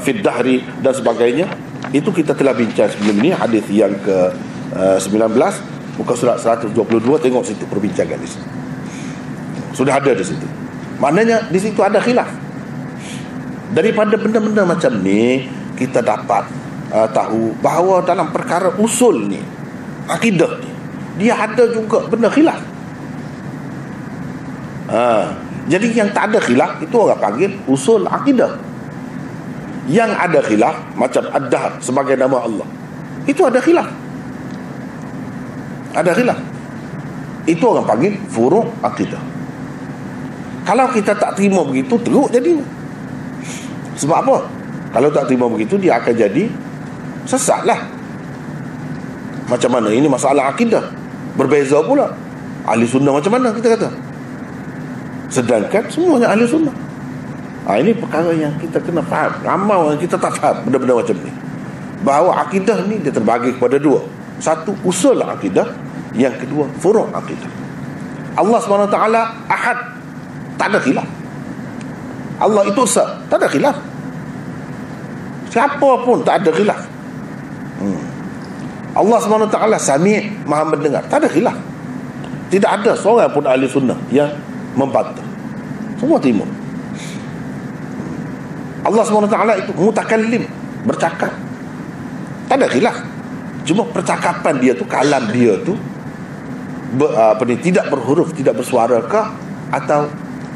fi dahri dan sebagainya. Itu kita telah bincang sebelum ini, hadis yang ke 19 muka surat 122, tengok situ perbincangan di situ. Sudah ada di situ. Maknanya di situ ada khilaf. Daripada benda-benda macam ni kita dapat tahu bahawa dalam perkara usul ni, akidah ni, dia ada juga benda khilaf. Jadi yang tak ada khilaf itu orang panggil usul akidah. Yang ada khilaf macam ad-dahr sebagai nama Allah, itu ada khilaf. Ada khilaf. Itu orang panggil furu' akidah. Kalau kita tak terima begitu, teruk jadi. Sebab apa? Kalau tak terima begitu, dia akan jadi sesat lah. Macam mana? Ini masalah akidah. Berbeza pula. Ahli sunnah macam mana kita kata? Sedangkan semuanya ahli sunnah. Ini perkara yang kita kena faham. Ramai orang kita tak faham benda-benda macam ni. Bahawa akidah ni dia terbagi kepada dua. Satu, usul akidah. Yang kedua, furu' akidah. Allah SWT ahad, tak ada khilaf. Allah itu esa, tak ada khilaf. Siapa pun tak ada khilaf. Allah SWT sami', maha mendengar, tak ada khilaf. Tidak ada seorang pun ahli sunnah yang membantah. Semua terima. Allah SWT itu mutakallim, bercakap, tak ada khilaf. Cuma percakapan dia tu, kalam dia tu tidak berhuruf, tidak bersuara kah, atau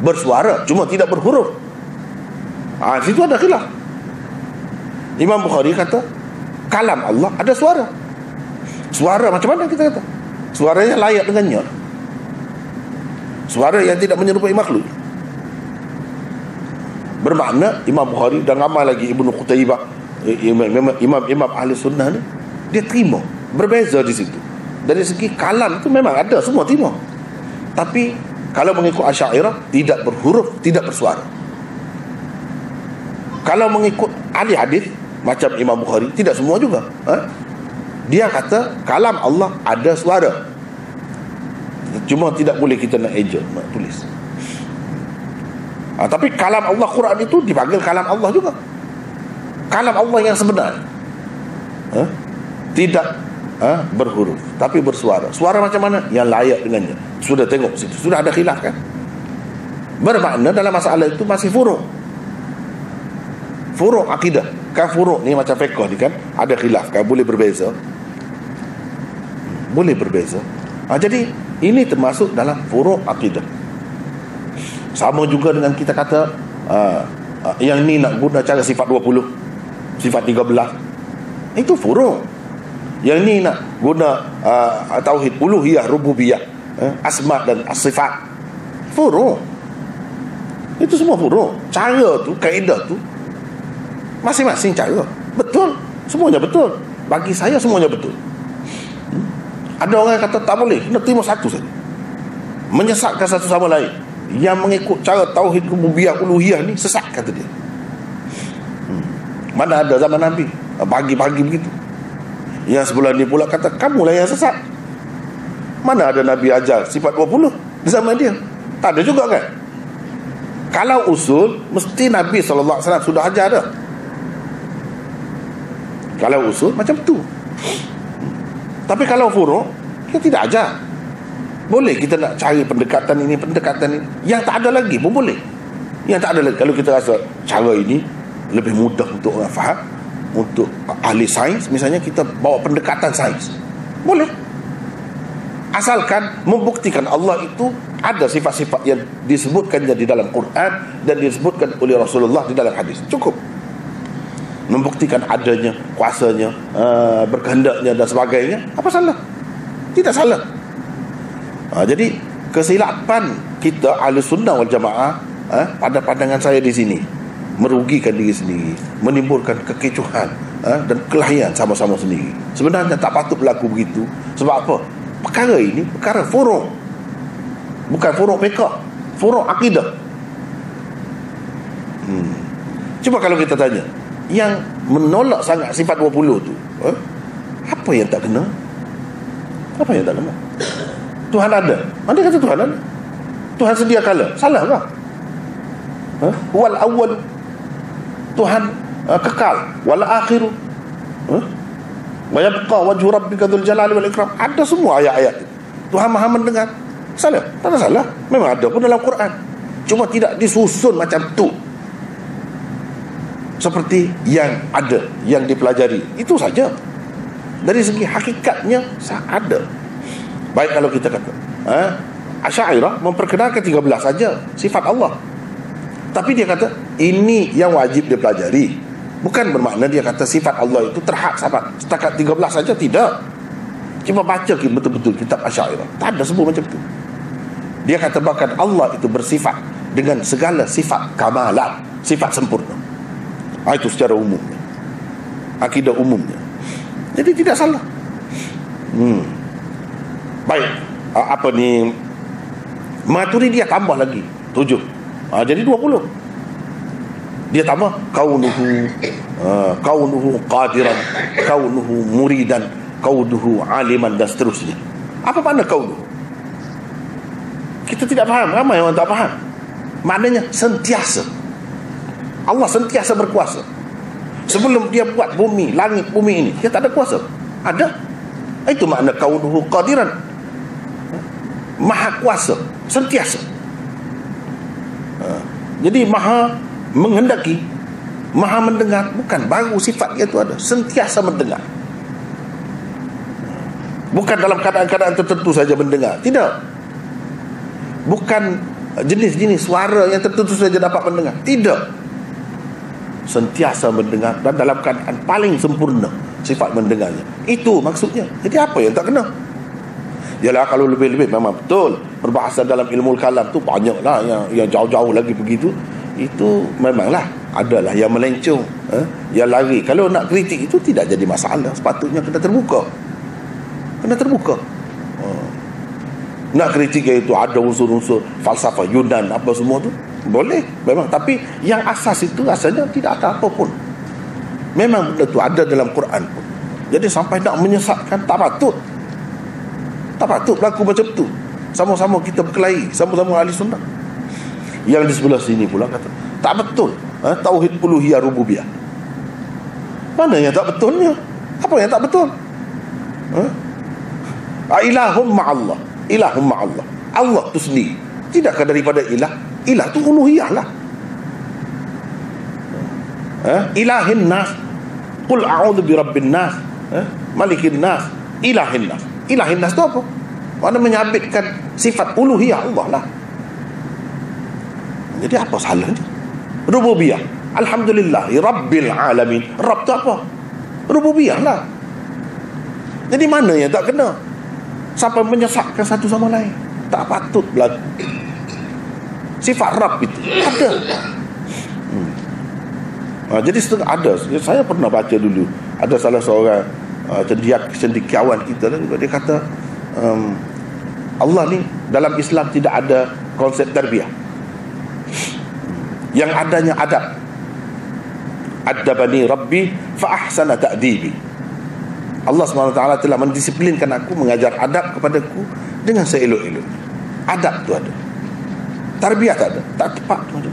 bersuara cuma tidak berhuruf. Situ ada khilaf. Imam Bukhari kata kalam Allah ada suara. Suara macam mana kita kata? Suaranya layak dengannya. Suara yang tidak menyerupai makhluk. Bermakna Imam Bukhari dan ramai lagi Ibnu Qutaibah, imam ahli sunnah ni, dia terima. Berbeza di situ. Dari segi kalam itu memang ada, semua terima. Tapi kalau mengikut Asy'ariyah, tidak berhuruf, tidak bersuara. Kalau mengikut ahli hadis macam Imam Bukhari, tidak semua juga. Dia kata kalam Allah ada suara. Cuma tidak boleh kita nak eja, nak tulis. Tapi kalam Allah, Quran itu dipanggil kalam Allah juga. Kalam Allah yang sebenar. Tidak berhuruf, tapi bersuara. Suara macam mana? Yang layak dengannya. Sudah tengok situ, sudah ada khilaf kan? Bermakna dalam masalah itu masih furu'. Furu' akidah. Kan furu' ni macam fiqh ni kan, ada khilaf kan, boleh berbeza. Boleh berbeza. Jadi ini termasuk dalam furu' akidah. Sama juga dengan kita kata yang ni nak guna cara sifat 20, sifat 13. Itu furu'. Yang ni nak guna tauhid uluhiyah, rububiyah, asma dan sifat, furu'. Itu semua furu'. Cara tu, kaedah tu, masing-masing cara. Betul, semuanya betul. Bagi saya semuanya betul. Ada orang yang kata tak boleh, kena terima satu saja, menyesatkan satu sama lain. Yang mengikut cara tauhid rububiyah uluhiyah ni sesat, kata dia. Mana ada zaman Nabi pagi-pagi begitu. Yang sebelah ni pula kata kamulah yang sesat. Mana ada Nabi ajar sifat 20 di zaman dia? Tak ada juga kan? Kalau usul, mesti Nabi SAW sudah ajar dah. Kalau usul macam tu. Tapi kalau furu', dia tidak ajar. Boleh kita nak cari pendekatan ini, pendekatan ini. Yang tak ada lagi pun boleh. Yang tak ada lagi, kalau kita rasa cara ini lebih mudah untuk orang faham, untuk ahli sains misalnya, kita bawa pendekatan sains, boleh. Asalkan membuktikan Allah itu ada sifat-sifat yang disebutkannya di dalam Quran dan disebutkan oleh Rasulullah di dalam hadis, cukup. Membuktikan adanya, kuasanya, berkehendaknya dan sebagainya, apa salah? Tidak salah. Jadi kesilapan kita ahli sunnah wal jamaah, pada pandangan saya di sini, merugikan diri sendiri, menimbulkan kekecohan dan kelahian sama-sama sendiri. Sebenarnya tak patut berlaku begitu. Sebab apa? Perkara ini perkara furu', bukan furu' fiqh, furu' akidah. Cuba kalau kita tanya, yang menolak sangat sifat 20 tu, apa yang tak kena? Apa yang tak kena? Tuhan ada. Mana kata Tuhan ada? Tuhan sedia kala. Salah kah? Wal awwal, Tuhan kekal. Wal akhiru, wa yabqa wajhu rabbika dzul jalali wal ikram. Ada semua ayat-ayat itu. Tuhan Maha mendengar. Salah? Tak ada salah. Memang ada pun dalam Quran. Cuma tidak disusun macam tu, seperti yang ada, yang dipelajari. Itu saja. Dari segi hakikatnya ada. Baik kalau kita kata Asy'ariyah memperkenalkan 13 saja sifat Allah, tapi dia kata ini yang wajib dipelajari. Bukan bermakna dia kata sifat Allah itu terhad setakat 13 saja. Tidak. Cuba baca betul-betul kitab Asy'ariyah, tak ada sebut macam tu. Dia kata bahkan Allah itu bersifat dengan segala sifat kamalat, sifat sempurna. Itu secara umumnya, akidah umumnya. Jadi tidak salah. Baik, apa ni, Maturidiyah tambah lagi 7, jadi 20. Dia tambah kaunuhu qadiran, kaunuhu muridan, kaunuhu aliman, dan seterusnya. Apa makna kaunuhu? Kita tidak faham, ramai orang tak faham. Maknanya sentiasa. Allah sentiasa berkuasa. Sebelum dia buat bumi, langit bumi ini, dia tak ada kuasa. Ada. Itu makna kaunuhu qadiran. Maha kuasa, sentiasa. Jadi maha menghendaki, maha mendengar. Bukan baru sifat dia itu ada, sentiasa mendengar. Bukan dalam keadaan-keadaan tertentu saja mendengar. Tidak. Bukan jenis-jenis suara yang tertentu saja dapat mendengar. Tidak. Sentiasa mendengar, dan dalam keadaan paling sempurna sifat mendengarnya. Itu maksudnya. Jadi apa yang tak kena? Yalah, kalau lebih-lebih memang betul perbahasan dalam ilmu kalam tu banyaklah yang jauh-jauh lagi begitu. Itu memanglah adalah yang melencong, yang lari. Kalau nak kritik itu tidak jadi masalah. Sepatutnya kena terbuka. Kena terbuka. Nak kritik itu ada unsur-unsur falsafah Yunan apa semua tu, boleh memang. Tapi yang asas itu asalnya tidak ada apa pun. Memang benda tu ada dalam Quran pun. Jadi sampai nak menyesatkan, tak patut. Tak patut berlaku macam tu. Sama-sama kita berkelahi, sama-sama ahli sunnah. Yang di sebelah sini pula kata tak betul, tauhid uluhiyah rububiyah. Mana yang tak betulnya? Apa yang tak betul? Ilahum ma'allah, ilahum ma'allah. Allah tu sendiri. Tidakkah daripada ilah? Ilah tu uluhiyah lah. Ilahin nas, qul a'udhu birabbin nas, malikin nas, ilahin nas. Ilahin nas tu apa? Mana menyabitkan sifat uluhiyah Allah lah. Jadi apa salahnya? Rububiyah, alhamdulillah rabbil alamin. Rabb tu apa? Rububiyah lah. Jadi mana yang tak kena? Sampai menyesatkan satu sama lain. Tak patut berlaku. Sifat Rabb itu ada. Jadi setengah ada. Saya pernah baca dulu, ada salah seorang cendekiawan kita juga, dia kata Allah ni dalam Islam tidak ada konsep tarbiyah. Yang adanya adab. Adabani Rabbi fa ahsana ta'dibi. Allah SWT telah mendisiplinkan aku, mengajar adab kepadaku dengan seelok-elok. Adab tu ada, tarbiyah tak ada. Tak tepat macam tu.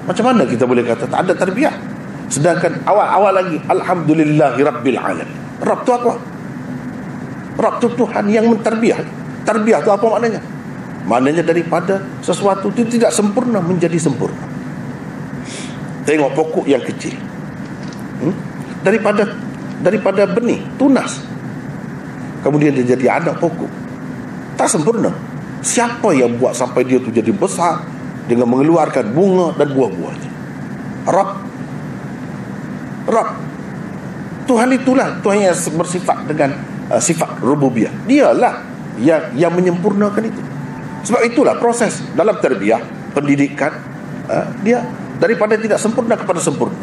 Macam mana kita boleh kata tak ada tarbiyah, sedangkan awal-awal lagi alhamdulillahi rabbil alamin. Rabb tu apa? Rabb tu Tuhan yang mentarbiyah. Tarbiyah tu apa maknanya? Maknanya daripada sesuatu itu tidak sempurna menjadi sempurna. Tengok pokok yang kecil, daripada benih tunas, kemudian dia jadi anak pokok. Tak sempurna. Siapa yang buat sampai dia tu jadi besar dengan mengeluarkan bunga dan buah-buahnya? Rabb. Tuhan itulah Tuhan yang bersifat dengan sifat rububiyah. Dialah yang menyempurnakan itu. Sebab itulah proses dalam tarbiyah, pendidikan, dia daripada tidak sempurna kepada sempurna.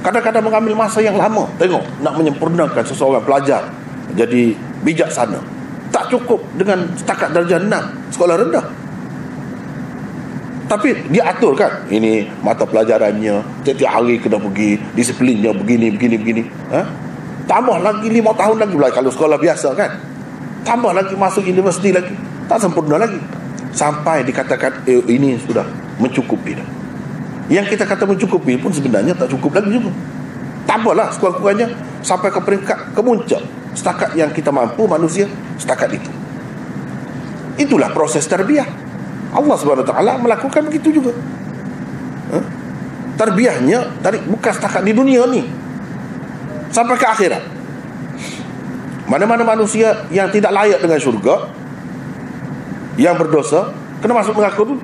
Kadang-kadang mengambil masa yang lama. Tengok, nak menyempurnakan seseorang pelajar jadi bijaksana. Tak cukup dengan setakat darjah 6 sekolah rendah. Tapi dia atur kan, ini mata pelajarannya, setiap hari kena pergi, disiplinnya begini. Tambah lagi 5 tahun lagi pula kalau sekolah biasa kan. Tambah lagi masuk universiti lagi. Tak sempurna lagi. Sampai dikatakan ini sudah mencukupi dah. Yang kita kata mencukupi pun sebenarnya tak cukup lagi juga. Tambahlah sekurang-kurangnya sampai ke peringkat kemuncak. Setakat yang kita mampu manusia, setakat itu. Itulah proses tarbiyah. Allah SWT melakukan begitu juga. Tarbiyahnya bukan setakat di dunia ni, sampai ke akhirat. Mana-mana manusia yang tidak layak dengan syurga, yang berdosa, kena masuk neraka dulu.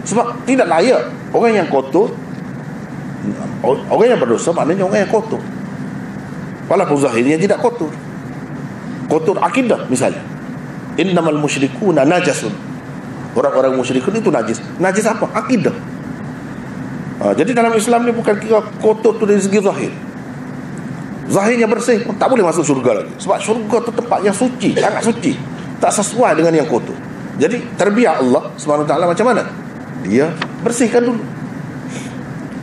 Sebab tidak layak. Orang yang kotor, orang yang berdosa maknanya orang yang kotor. Walaupun zahirnya tidak kotor. Kotor akidah misalnya. Innamal musyrikuna najasun. Orang-orang musyrikun itu najis. Najis apa? Akidah. Jadi dalam Islam ni bukan kira kotor tu dari segi zahir. Zahirnya bersih pun tak boleh masuk syurga lagi. Sebab syurga tu tempat yang suci, sangat suci. Tak sesuai dengan yang kotor. Jadi tarbiyah Allah SWT macam mana? Dia bersihkan dulu.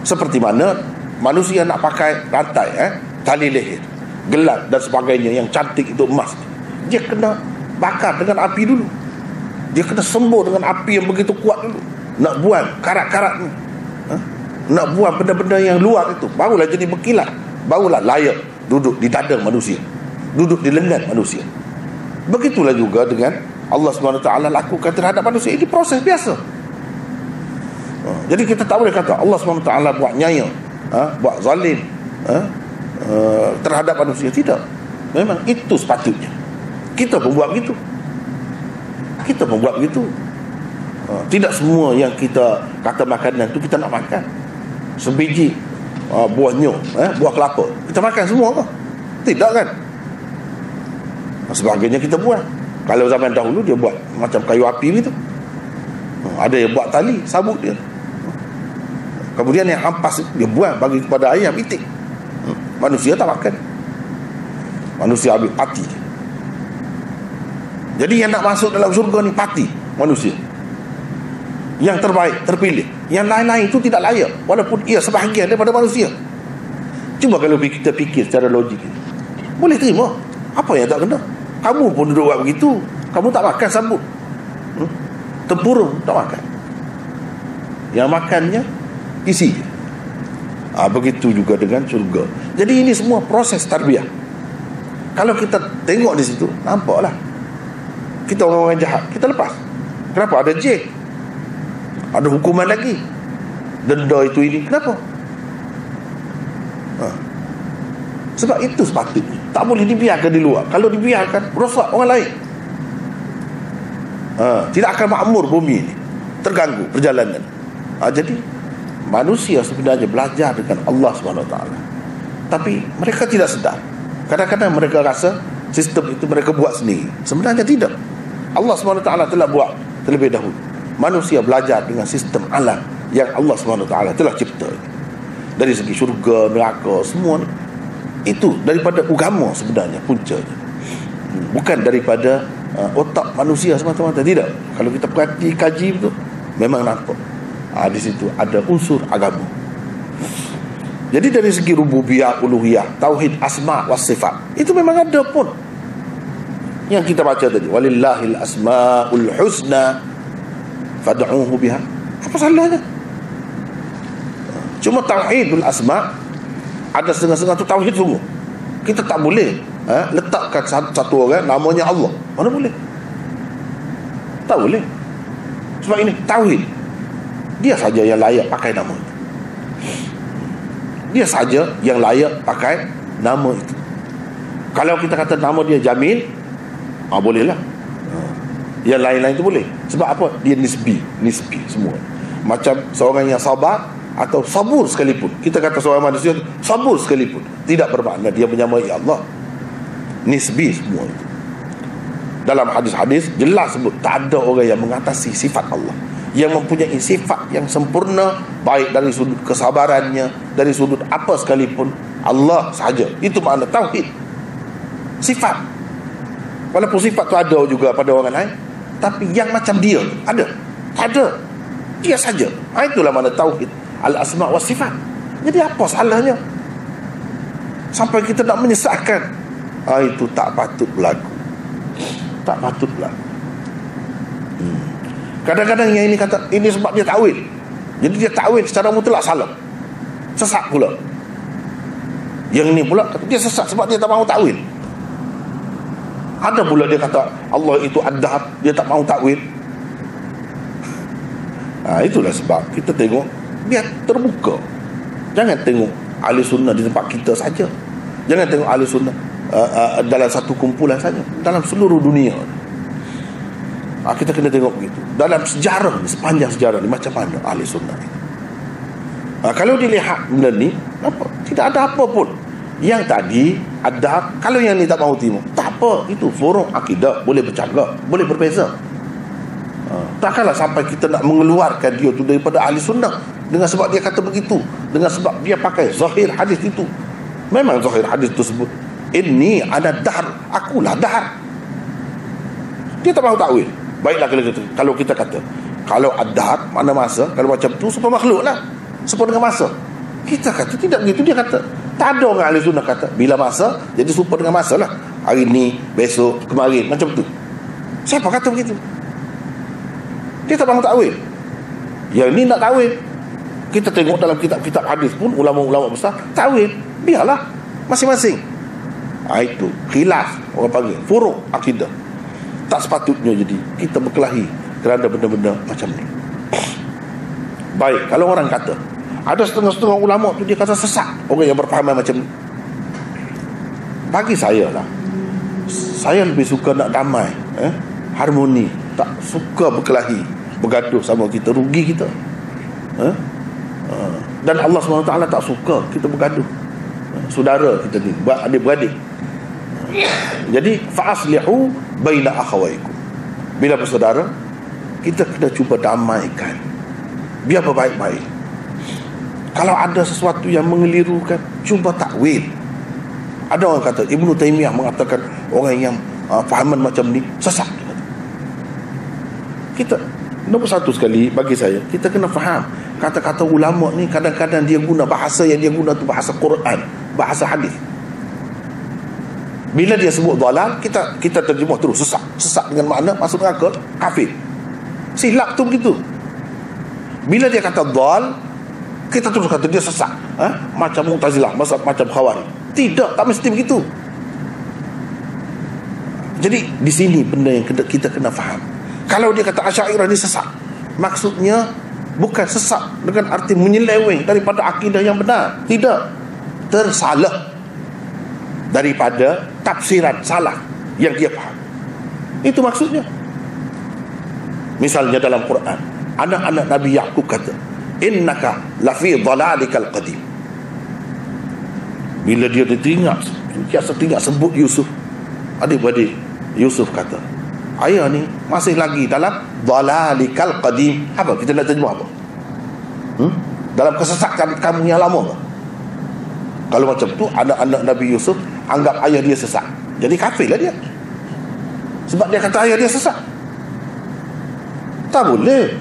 Seperti mana manusia nak pakai rantai, tali leher, gelang dan sebagainya yang cantik itu emas, dia kena bakar dengan api dulu. Dia kena sembuh dengan api yang begitu kuat dulu. Nak buang karat-karat ni, nak buang benda-benda yang luar itu, barulah jadi berkilat, barulah layak duduk di dada manusia, duduk di lengan manusia. Begitulah juga dengan Allah SWT lakukan terhadap manusia. Ini proses biasa. Jadi kita tak boleh kata Allah SWT buat nyaya, buat zalim terhadap manusia. Tidak. Memang itu sepatutnya. Kita pun buat begitu. Tidak semua yang kita kata makanan tu kita nak makan. Sebiji buah nyok, buah kelapa, kita makan semua ke? Tidak kan? Sebagainya kita buat. Kalau zaman dahulu dia buat macam kayu api gitu. Ada yang buat tali, sabut dia. Kemudian yang ampas dia buang bagi kepada ayam itik. Manusia tak makan. Manusia ambil pati. Jadi yang nak masuk dalam syurga ni pati manusia. Yang terbaik, terpilih. Yang lain-lain itu tidak layak, walaupun ia sebahagian daripada manusia. Cuma kalau kita fikir secara logik, boleh terima. Apa yang tak kena? Kamu pun duduk buat begitu. Kamu tak makan sabut, tempurung tak makan. Yang makannya isi. Begitu juga dengan syurga. Jadi ini semua proses tarbiyah. Kalau kita tengok di situ, nampaklah kita orang-orang jahat, kita lepas. Kenapa? Ada jail, ada hukuman lagi, denda itu ini. Kenapa? Sebab itu sepatutnya tak boleh dibiarkan di luar. Kalau dibiarkan, rosak orang lain. Tidak akan makmur bumi ini, terganggu perjalanan. Jadi manusia sebenarnya belajar dengan Allah SWT, tapi mereka tidak sedar. Kadang-kadang mereka rasa sistem itu mereka buat sendiri. Sebenarnya tidak. Allah SWT telah buat terlebih dahulu. Manusia belajar dengan sistem alam yang Allah SWT telah cipta. Dari segi syurga, neraka, semua itu daripada agama sebenarnya puncanya. Bukan daripada otak manusia semata-mata. Tidak. Kalau kita perhati, kaji betul, memang nampak di situ ada unsur agama. Jadi dari segi rububiyah, uluhiyah, tauhid asma' was sifat, itu memang ada pun. Yang kita baca tadi, walillahil asma'ul husna fad'uhu biha. Apa salahnya? Cuma tauhidul asma' ada setengah-setengah tu tauhid sungguh. Kita tak boleh letakkan satu orang namanya Allah. Mana boleh? Tak boleh. Sebab ini tauhid. Dia saja yang layak pakai nama itu. Dia saja yang layak pakai nama itu. Kalau kita kata nama dia Jamil, bolehlah. Yang lain-lain itu boleh. Sebab apa? Dia nisbi semua. Macam seorang yang sabar atau sabur sekalipun, kita kata seorang manusia sabur sekalipun, tidak bermakna dia menyamai Allah. Nisbi semua itu. Dalam hadis-hadis jelas sebut tak ada orang yang mengatasi sifat Allah, yang mempunyai sifat yang sempurna, baik dari sudut kesabarannya, dari sudut apa sekalipun, Allah sahaja. Itu makna tauhid. Sifat. Walaupun sifat tu ada juga pada orang lain, tapi yang macam dia ada? Ada. Dia saja. Itulah mana tauhid al-asma' wa sifat. Jadi apa salahnya sampai kita nak menyesatkan? Itu tak patut berlaku. Tak patut berlaku. Kadang-kadang yang ini kata ini sebab dia takwil. Jadi dia takwil secara mutlak salah. Sesat pula. Yang ini pula kata dia sesat sebab dia tak mahu takwil. Ada pula dia kata Allah itu ad-dahab, dia tak mahu takwil. Itulah sebab kita tengok dia terbuka. Jangan tengok ahli sunnah di tempat kita saja. Jangan tengok ahli sunnah dalam satu kumpulan saja, dalam seluruh dunia. Kita kena tengok begitu. Dalam sejarah ni, sepanjang sejarah ni, macam mana ahli sunnah ni. Kalau dilihat benda ni, apa? Tidak ada apa pun. Yang tadi ada, kalau yang ni tak mahu timur, tak apa. Itu forum akidah, boleh bercakap, boleh berbeza. Takkanlah sampai kita nak mengeluarkan dia tu daripada ahli sunnah dengan sebab dia kata begitu, dengan sebab dia pakai zahir hadis itu. Memang zahir hadis tu sebut inni ana dahr, akulah dahr. Dia tak mahu takwil. Baiklah kalau kita kata kalau ad-dahr mana masa, kalau macam tu supaya makhluk lah, supaya dengan masa. Kita kata tidak begitu. Dia kata tak ada orang ahli sunnah kata bila masa jadi supaya dengan masa lah, hari ni, besok, kemarin, macam tu. Siapa kata begitu? Dia tak mahu takwil. Yang ni nak takwil. Kita tengok dalam kitab-kitab hadis pun ulama-ulama besar takwil. Biarlah masing-masing. Itu khilaf, orang panggil furu' akidah. Tak sepatutnya jadi kita berkelahi kerana benda-benda macam ni. Baik, kalau orang kata ada setengah-setengah ulama tu dia kata sesat orang yang berpahaman macam ni. Bagi saya lah, saya lebih suka nak damai, harmoni. Tak suka berkelahi, bergaduh sama kita, rugi kita. Dan Allah SWT tak suka kita bergaduh. Saudara kita ni, adik-beradik. Jadi fa'aslihu baina akhawaikum. Bila bersaudara, kita kena cuba damaikan, biar berbaik-baik. Kalau ada sesuatu yang mengelirukan, cuba takwil. Ada orang kata, Ibnu Taimiyah mengatakan orang yang fahaman macam ni sesat. Kita nombor satu sekali bagi saya, kita kena faham kata-kata ulama ni kadang-kadang dia guna bahasa yang dia guna tu bahasa Quran, bahasa hadis. Bila dia sebut dalal, kita terjemah terus sesat. Sesat dengan makna masuk neraka, kafir. Silap tu begitu. Bila dia kata dal, kita terus kata dia sesat. Macam Mu'tazilah, macam Khawarij. Tidak, tak mesti begitu. Jadi di sini benda yang kita kena faham. Kalau dia kata Asy'ariyah ni sesat, maksudnya bukan sesat dengan arti menyeleweng daripada akidah yang benar. Tidak. Tersalah daripada tafsiran salah yang dia faham. Itu maksudnya. Misalnya dalam Quran, anak-anak Nabi Yaqub kata, innaka lafi dhalalikal qadim. Bila dia teringat, biasa teringat sebut Yusuf, adik-beradik, Yusuf kata, ayah ni masih lagi dalam dhalalikal qadim. Apa kita nak terjemah apa? Dalam kesesatan kamu yang lama. Kalau macam tu, anak-anak Nabi Yusuf anggap ayah dia sesat, jadi kafir lah dia, sebab dia kata ayah dia sesat. Tak boleh.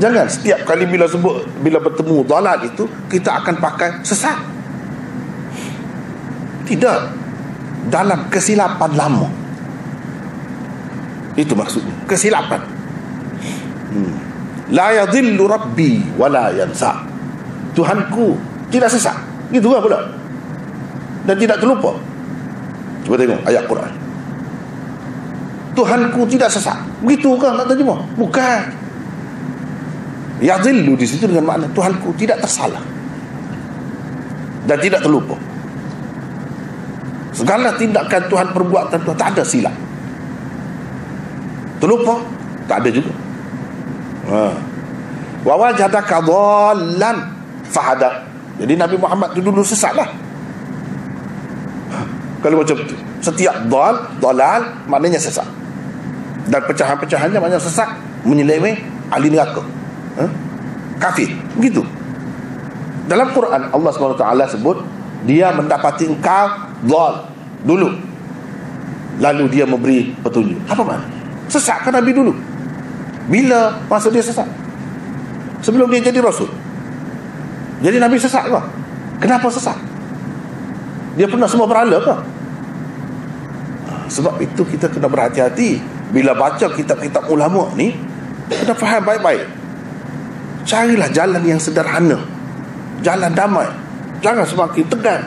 Jangan setiap kali bila bertemu dalal itu kita akan pakai sesat. Tidak. Dalam kesilapan lama. Itu maksudnya, kesilapan. La yadhillu rabbi wa la yansa. Tuhanku tidak sesat. Gitu kan pula. Dan tidak terlupa. Cuba tengok ayat Quran. Tuhanku tidak sesat. Begitu kan nak terjemah? Bukan. Yadhillu di situ dengan makna Tuhanku tidak tersalah dan tidak terlupa. Segala tindakan Tuhan, perbuatan Tuhan tak ada silap. Terlupa? Tak ada juga. Wa wajadaka dhallan fahada. Jadi Nabi Muhammad itu dulu sesat lah. Kalau macam tu, setiap dalal maknanya sesat. Dan pecahan-pecahannya maknanya sesat, menyeleweng, ahli neraka, kafir. Begitu. Dalam Quran Allah SWT sebut dia mendapati engkau dhal, dulu, lalu dia memberi petunjuk. Apa makna? Sesatkan Nabi dulu. Bila masa dia sesat? Sebelum dia jadi Rasul. Jadi Nabi sesat ke? Kenapa sesat? Dia pernah semua berhala ke? Sebab itu kita kena berhati-hati bila baca kitab-kitab ulama ni, kena faham baik-baik. Carilah jalan yang sederhana, jalan damai. Jangan semakin tegan,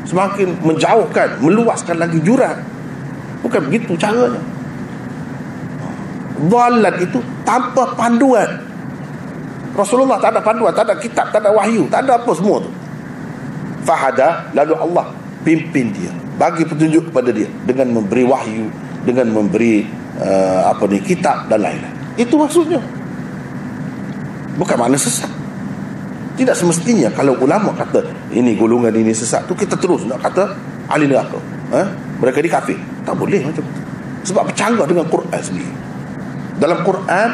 semakin menjauhkan, meluaskan lagi jurang. Bukan begitu caranya. Dhalat itu tanpa panduan. Rasulullah tak ada panduan, tak ada kitab, tak ada wahyu, tak ada apa semua tu. Fahada, lalu Allah pimpin dia, bagi petunjuk kepada dia dengan memberi wahyu, dengan memberi kitab dan lain-lain. Itu maksudnya. Bukan makna sesat. Tidak semestinya kalau ulama kata ini golongan ini sesat tu, kita terus nak kata ahli neraka, mereka di kafir. Tak boleh macam tu. Sebab bercanggah dengan Quran sendiri. Dalam Quran,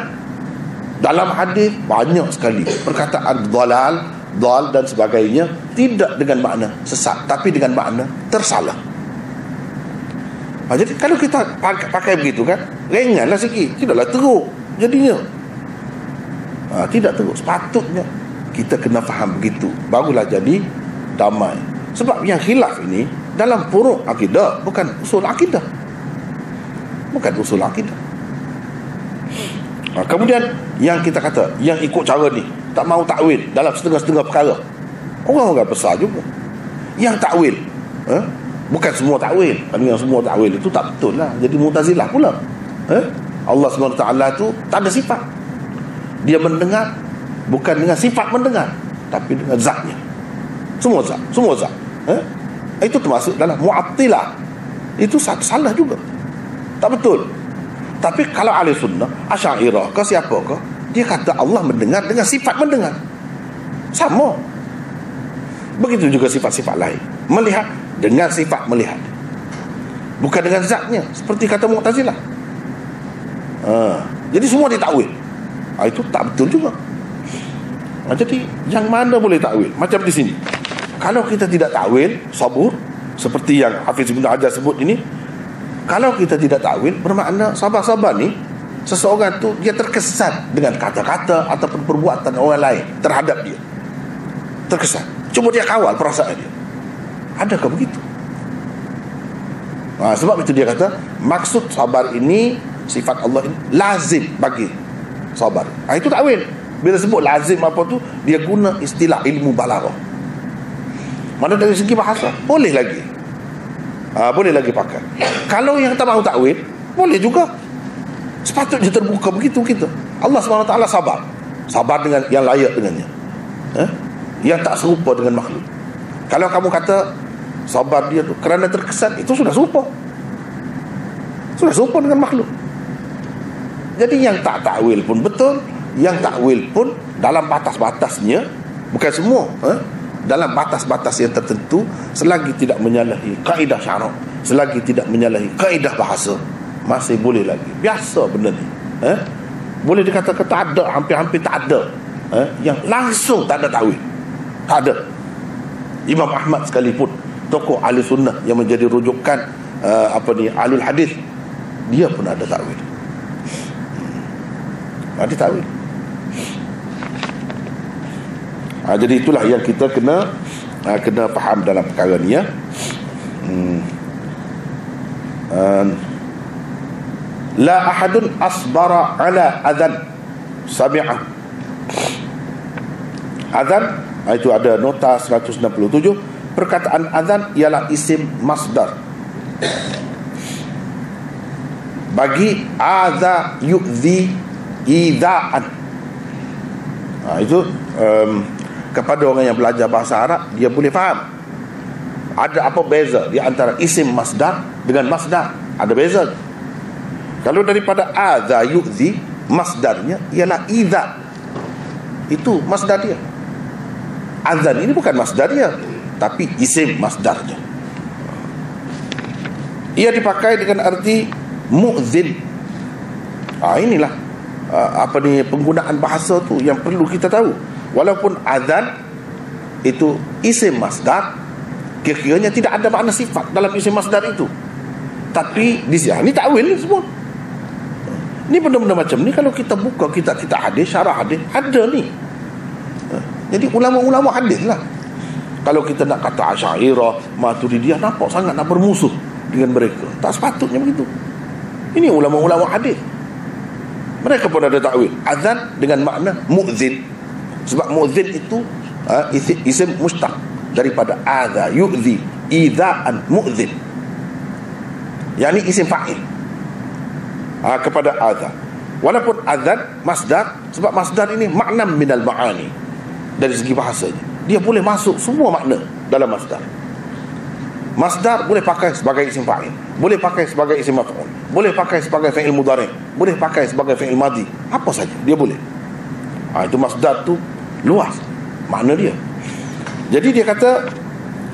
dalam hadis banyak sekali perkataan dhalal, dhal dan sebagainya, tidak dengan makna sesat, tapi dengan makna tersalah. Jadi kalau kita pakai begitu kan, ringanlah sikit, tidaklah teruk jadinya. Tidak teruk. Sepatutnya kita kena faham begitu, barulah jadi damai. Sebab yang khilaf ini dalam furu' akidah, bukan usul akidah. Bukan usul akidah. Kemudian yang kita kata, yang ikut cara ni, tak mau takwil dalam setengah-setengah perkara, orang-orang besar juga. Yang takwil, bukan semua takwil. Kalau yang semua takwil itu tak betul lah, jadi Mu'tazilah pula. Allah SWT tu tak ada sifat. Dia mendengar bukan dengan sifat mendengar, tapi dengan zatnya. Semua zat, semua zat. Itu termasuk dalam Mu'attilah. Itu salah juga, tak betul. Tapi kalau ahli sunnah, Asy'ariyah ke siapa ke, dia kata Allah mendengar dengan sifat mendengar. Sama. Begitu juga sifat-sifat lain. Melihat dengan sifat melihat, bukan dengan zatnya, seperti kata Mu'tazilah. Jadi semua ditakwil. Itu tak betul juga. Jadi yang mana boleh takwil? Macam di sini, kalau kita tidak takwil, sabur, seperti yang Hafiz Ibn Hajar sebut ini, kalau kita tidak takwil, bermakna sabar-sabar ni, seseorang tu dia terkesan dengan kata-kata ataupun perbuatan orang lain terhadap dia. Terkesan. Cuma dia kawal perasaan dia. Adakah begitu? Sebab itu dia kata, maksud sabar ini, sifat Allah ini lazim bagi sabar. Itu takwil. Bila sebut lazim apa tu, dia guna istilah ilmu balaghah. Mana dari segi bahasa boleh lagi, boleh lagi pakai. Kalau yang tak mahu takwil, boleh juga. Sepatutnya terbuka begitu kita. Allah SWT sabar, sabar dengan yang layak dengannya, yang tak serupa dengan makhluk. Kalau kamu kata sabar dia tu kerana terkesan, itu sudah serupa, sudah serupa dengan makhluk. Jadi yang tak takwil pun betul, yang takwil pun dalam batas-batasnya, bukan semua, dalam batas-batas yang tertentu, selagi tidak menyalahi kaedah syarak, selagi tidak menyalahi kaedah bahasa, masih boleh lagi. Biasa benda ni, boleh dikatakan tak ada, hampir-hampir tak ada, yang langsung tak ada takwil. Tak ada. Imam Ahmad sekalipun, tokoh ahli sunnah yang menjadi rujukan ahlul hadis, dia pun ada takwil. Ada takwil. Jadi itulah yang kita kena faham dalam perkara ni, ya. La ahadun asbara ala adhan sami'ah. Adhan, itu ada nota 167. Perkataan adhan ialah isim masdar bagi adha yu'zi idha'an. Itu kepada orang yang belajar bahasa Arab, dia boleh faham ada apa beza di antara isim masdar dengan masdar. Ada beza. Kalau daripada adha yu'zi, masdarnya ialah idha. Itu masdar dia. Azan ini bukan masdar dia, tapi isim masdarnya. Ia dipakai dengan arti mu'zin. Inilah penggunaan bahasa tu yang perlu kita tahu. Walaupun azan itu isim masdar, Kira-kiranya tidak ada makna sifat dalam isim masdar itu. Tapi di sini takwil ni semua. Ni benda-benda macam ni kalau kita buka kita hadis, syarah hadis, ada ni. Jadi ulama-ulama hadis lah. Kalau kita nak kata Asy'ariyah, Maturidiyah, nampak sangat nak bermusuh dengan mereka. Tak sepatutnya begitu. Ini ulama-ulama hadis. Mereka pun ada takwil azan dengan makna mu'zin. Sebab mu'zin itu isim mustaq daripada adza yu'zi, idza'an mu'zin. Yang ini isim fa'il kepada azan. Walaupun azan masdar, sebab masdar ini makna minal ma'ani, dari segi bahasanya dia boleh masuk semua makna dalam masdar. Masdar boleh pakai sebagai isim fa'il, boleh pakai sebagai isim maf'ul, boleh pakai sebagai fi'il mudhari', boleh pakai sebagai fi'il madhi, apa saja dia boleh. Itu masdar tu luas makna dia. Jadi dia kata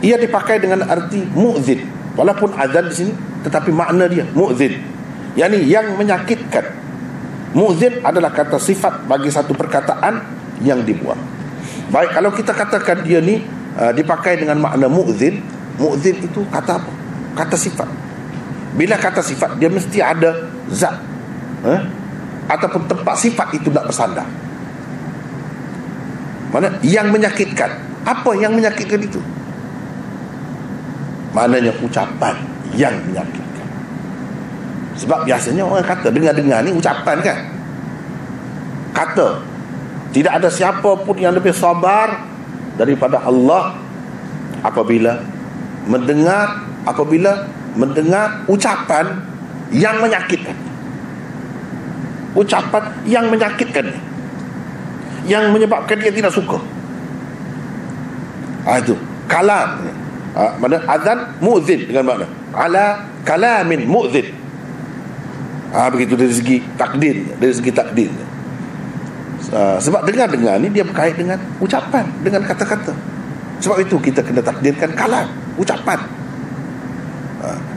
ia dipakai dengan arti mu'zin, walaupun azan di sini tetapi makna dia mu'zin, yakni yang menyakitkan. Mu'zin adalah kata sifat bagi satu perkataan yang dibuang. Baik, kalau kita katakan dia ni dipakai dengan makna mu'zin, mu'zin itu kata apa? Kata sifat. Bila kata sifat, dia mesti ada zat ataupun tempat sifat itu nak bersandar. Mana yang menyakitkan? Apa yang menyakitkan itu? Maknanya ucapan yang menyakitkan. Sebab biasanya orang kata dengar-dengar ni ucapan kan. Kata tidak ada siapa pun yang lebih sabar daripada Allah apabila mendengar ucapan yang menyakitkan. Ucapan yang menyakitkan, yang menyebabkan dia tidak suka. Itu kalam. Mana azan mu'zin dengan makna ala kalamin mu'zin. Begitu dari segi takdir. Sebab dengar-dengar ni dia berkait dengan ucapan, dengan kata-kata. Sebab itu kita kena takdirkan kalam, ucapan.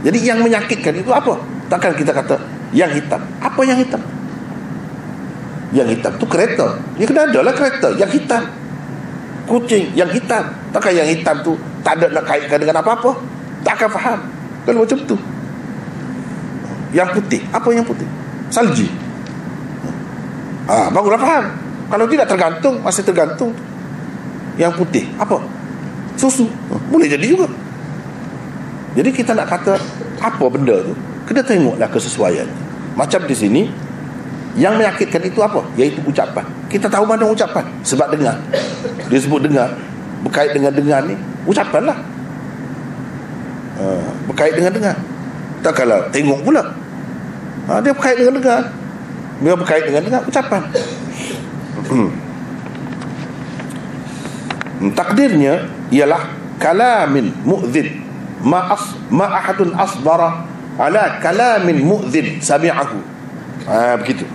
Jadi yang menyakitkan itu apa? Takkan kita kata yang hitam. Apa yang hitam? Yang hitam tu kereta. Ya kena ada lah kereta yang hitam. Kucing yang hitam. Takkan yang hitam tu tak ada nak kaitkan dengan apa-apa. Tak akan faham kalau macam tu. Yang putih, apa yang putih? Salji. Barulah faham. Kalau tidak tergantung, masih tergantung. Yang putih, apa? Susu. Boleh jadi juga. Jadi kita nak kata apa benda tu, kena tengoklah kesesuaian. Macam di sini, yang menyakitkan itu apa? Iaitu ucapan. Kita tahu mana ucapan sebab dengar. Dia sebut dengar. Berkait dengan dengar ni, ucapan lah. Berkait dengan dengar. Tak kalau tengok pula, dia berkait dengan dengar. Dia berkait dengan dengar ucapan. Takdirnya ialah kalamin mu'zin ma ahadun asbara ala kalamin mu'zin sami'ahu. Begitu.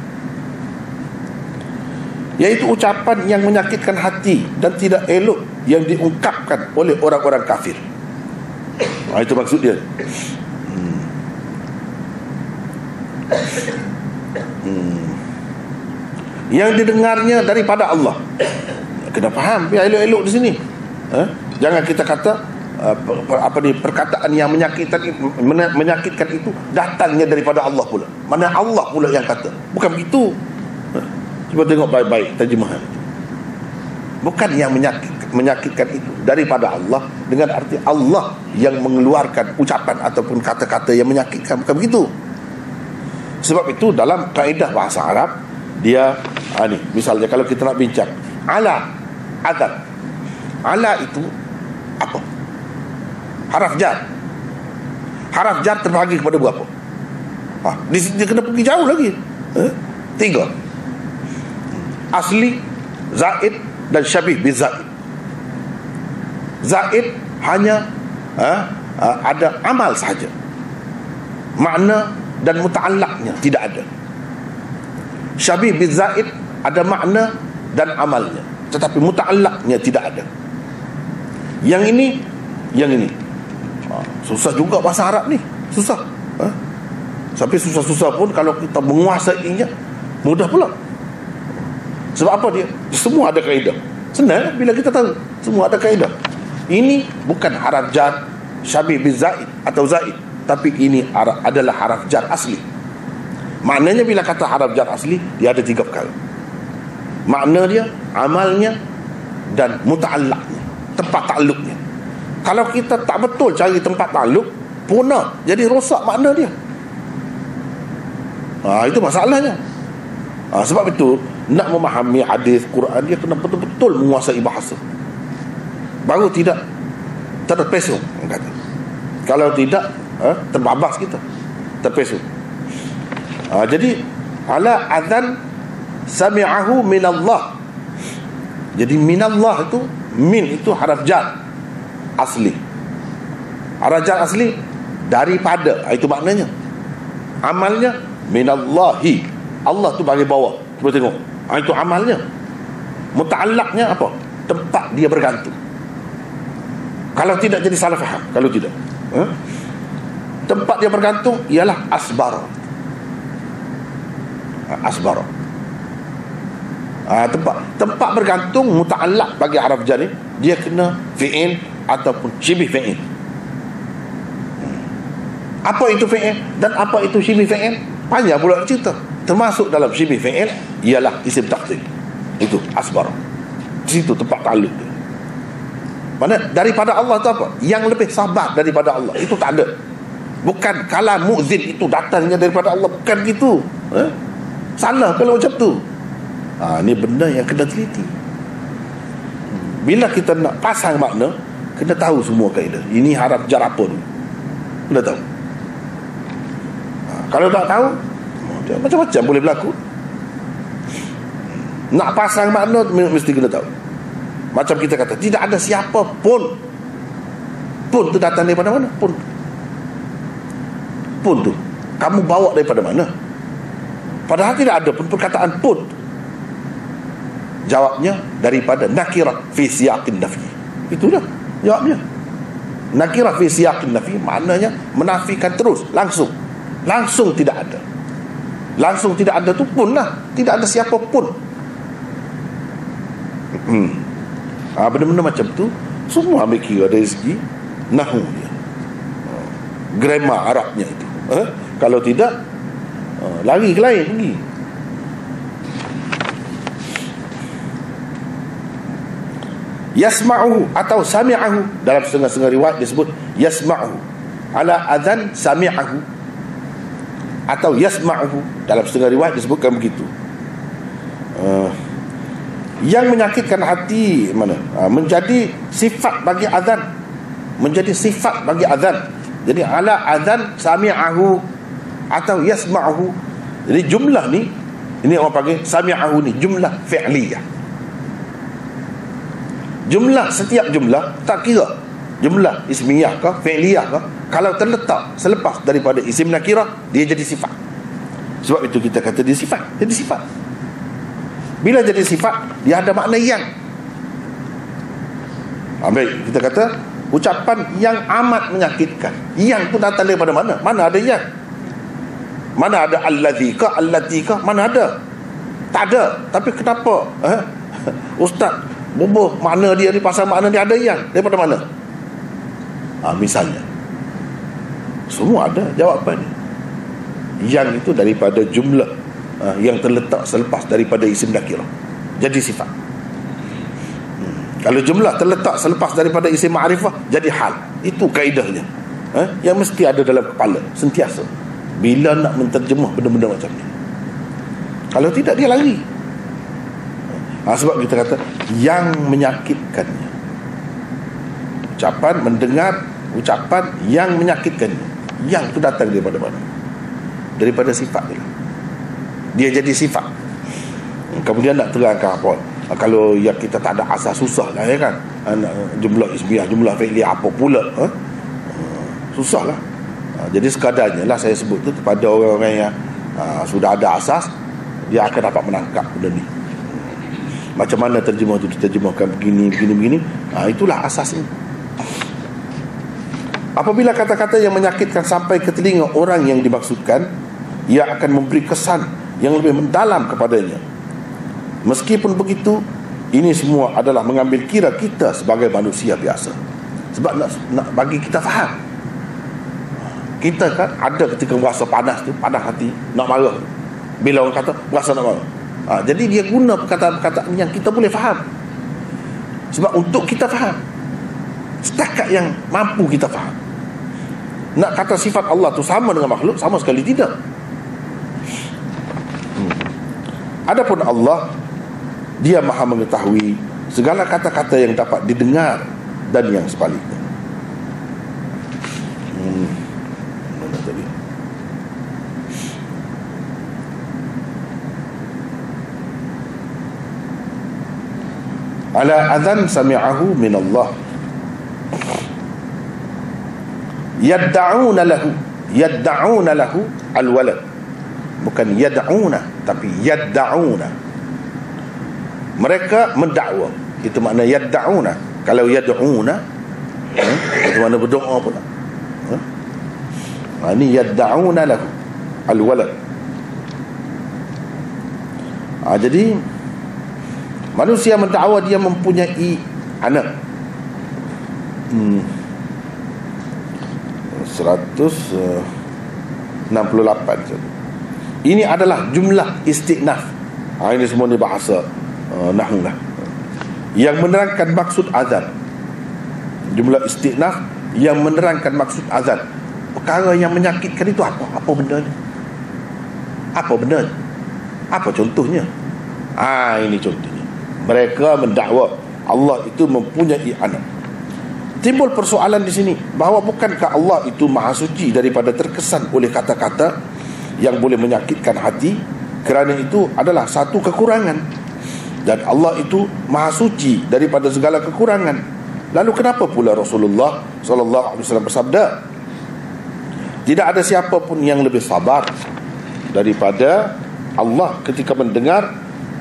Iaitu ucapan yang menyakitkan hati dan tidak elok yang diungkapkan oleh orang-orang kafir. Itu maksud dia. Yang didengarnya daripada Allah. Kena faham ya, elok-elok di sini. Jangan kita kata perkataan yang menyakitkan itu datangnya daripada Allah pula. Mana Allah pula yang kata. Bukan begitu. Cuba tengok baik-baik terjemahan. Bukan yang menyakitkan itu daripada Allah dengan arti Allah yang mengeluarkan ucapan ataupun kata-kata yang menyakitkan. Bukan begitu. Sebab itu dalam kaedah bahasa Arab, dia ni misalnya kalau kita nak bincang ala adab, ala itu apa? Haraf jar. Haraf jar terbahagi kepada berapa? Dia kena pergi jauh lagi. 3. Asli, zaid dan syabih bil zaid. Zaid hanya ada amal sahaja, makna dan muta'allaqnya tidak ada. Syabih bil zaid ada makna dan amalnya, tetapi muta'allaqnya tidak ada. Yang ini susah juga bahasa Arab ni. Susah. Sampai susah-susah pun kalau kita menguasainya mudah pula. Sebab apa dia? Semua ada kaedah. Senang bila kita tahu semua ada kaedah. Ini bukan haraf jar syabih bin zaid atau zaid, tapi ini adalah haraf jar asli. Maknanya bila kata haraf jar asli, dia ada 3 perkara. Makna dia, amalnya, dan muta'allaqnya, tempat ta'alluqnya. Kalau kita tak betul cari tempat ta'alluq, punah, jadi rosak makna dia. Itu masalahnya. Sebab itu nak memahami hadis Quran, dia kena betul-betul menguasai bahasa. Baru tidak terpesong, kata. Kalau tidak, terbabas kita, terpesong. Jadi ala adzan sami'ahu minallah. Jadi minallah itu, min itu haraf jar asli. Haraf jar asli daripada, itu maknanya. Amalnya minallahi, Allah tu bagi bawah. Cuba tengok, itu amalnya. Muta'allaqnya apa? Tempat dia bergantung. Kalau tidak jadi salah faham. Kalau tidak, tempat dia bergantung ialah asbar. Asbar. Tempat bergantung muta'allaq bagi haraf jar ni, dia kena fi'il ataupun syibih fi'il. Apa itu fi'il dan apa itu syibih fi'il? Panjang pula cerita. Termasuk dalam syibih fi'il ialah isim tafdhil. Itu asbar. Di situ tempat ta'alluq dia. Mana daripada Allah tu apa? Yang lebih sabar daripada Allah. Itu tak ada. Bukan kalam mu'zin itu datangnya daripada Allah. Bukan gitu. Salah kalau macam tu. Ni benda yang kena teliti. Bila kita nak pasang makna, kena tahu semua kaedah. Ini haraf jar apa ni, kena tahu. Kalau tak tahu, macam-macam boleh berlaku. Nak pasang makna mesti kena tahu. Macam kita kata, tidak ada siapa pun. Pun tu datang daripada mana? Pun tu kamu bawa daripada mana? Padahal tidak ada pun perkataan pun. Jawabnya daripada nakirah fi siyaqin nafi. Itulah jawabnya. Nakirah fi siyaqin nafi maknanya menafikan terus, langsung tidak ada. Langsung tidak ada tu pun lah, tidak ada siapa pun. Benda-benda macam tu semua ambil kira dari segi nahwu dia, grammar Arabnya itu. Kalau tidak, lari ke lain pergi. Yasma'uhu atau sami'ahu, dalam setengah-setengah riwayat disebut yasma'uhu, ala adzan sami'ahu atau yasma'uhu, dalam setengah riwayat disebutkan begitu. Yang menyakitkan hati mana? Menjadi sifat bagi adzan, menjadi sifat bagi adzan. Jadi ala adzan sami'ahu atau yasma'uhu. Jadi jumlah ni, ini orang panggil sami'ahu ni jumlah fi'liyah. Jumlah, setiap jumlah, tak kira jumlah ismiyah ke fi'liyah ke, kalau terletak selepas daripada isim nakirah, dia jadi sifat. Sebab itu kita kata dia sifat. Jadi sifat. Bila jadi sifat, dia ada makna yang. Baik, kita kata ucapan yang amat menyakitkan. Yang tu datang daripada mana? Mana ada yang? Mana ada allazi ka, allati ka? Mana ada? Tak ada. Tapi kenapa Ustaz bubuh makna dia ni, pasal makna dia ada yang daripada mana? Misalnya, semua ada jawapannya. Yang itu daripada jumlah yang terletak selepas daripada isim nakirah, jadi sifat. Kalau jumlah terletak selepas daripada isim ma'rifah, jadi hal. Itu kaedahnya, yang mesti ada dalam kepala sentiasa bila nak menterjemah benda-benda macam ni. Kalau tidak, dia lari. Sebab kita kata yang menyakitkannya, ucapan, mendengar ucapan yang menyakitkannya, yang itu datang daripada mana? Daripada sifat dia. Dia jadi sifat. Kemudian nak terangkan apa? Kalau yang kita tak ada asas, susah lah, ya kan? Jumlah ismiyah, jumlah fi'liyah, apa pula? Susah lah. Jadi sekadarnya lah saya sebut tu kepada orang-orang yang sudah ada asas, dia akan dapat menangkap benda ni. Macam mana terjemah tu diterjemahkan begini. Itulah asasnya. Apabila kata-kata yang menyakitkan sampai ke telinga orang yang dimaksudkan, ia akan memberi kesan yang lebih mendalam kepadanya. Meskipun begitu, ini semua adalah mengambil kira kita sebagai manusia biasa. Sebab nak bagi kita faham. Kita kan ada ketika berasa panas tu, panas hati, nak marah. Bila orang kata berasa nak marah, jadi dia guna perkataan-perkataan yang kita boleh faham. Sebab untuk kita faham, setakat yang mampu kita faham. Nak kata sifat Allah tu sama dengan makhluk, sama sekali tidak. Adapun Allah, dia maha mengetahui segala kata-kata yang dapat didengar dan yang sebaliknya. Mana tadi? Ala adhan sami'ahu min Allah yadda'una lahu al-walad, bukan yad'una tapi yadda'una. Mereka mendakwa, itu makna yadda'una. Kalau yad'una itu makna berdoa pula. Ini yadda'una lahu al-walad. Jadi manusia mendakwa dia mempunyai anak. 168. Ini adalah jumlah istinaf. Ini semua ni bahasa nahwu lah, yang menerangkan maksud azan. Jumlah istinaf yang menerangkan maksud azan. Perkara yang menyakitkan itu apa? Apa benda ni? Apa benda ni? Apa contohnya? Ini contohnya. Mereka mendakwa Allah itu mempunyai anak. Timbul persoalan di sini, bahawa bukankah Allah itu maha suci daripada terkesan oleh kata-kata yang boleh menyakitkan hati? Kerana itu adalah satu kekurangan, dan Allah itu maha suci daripada segala kekurangan. Lalu kenapa pula Rasulullah SAW bersabda, tidak ada siapa pun yang lebih sabar daripada Allah ketika mendengar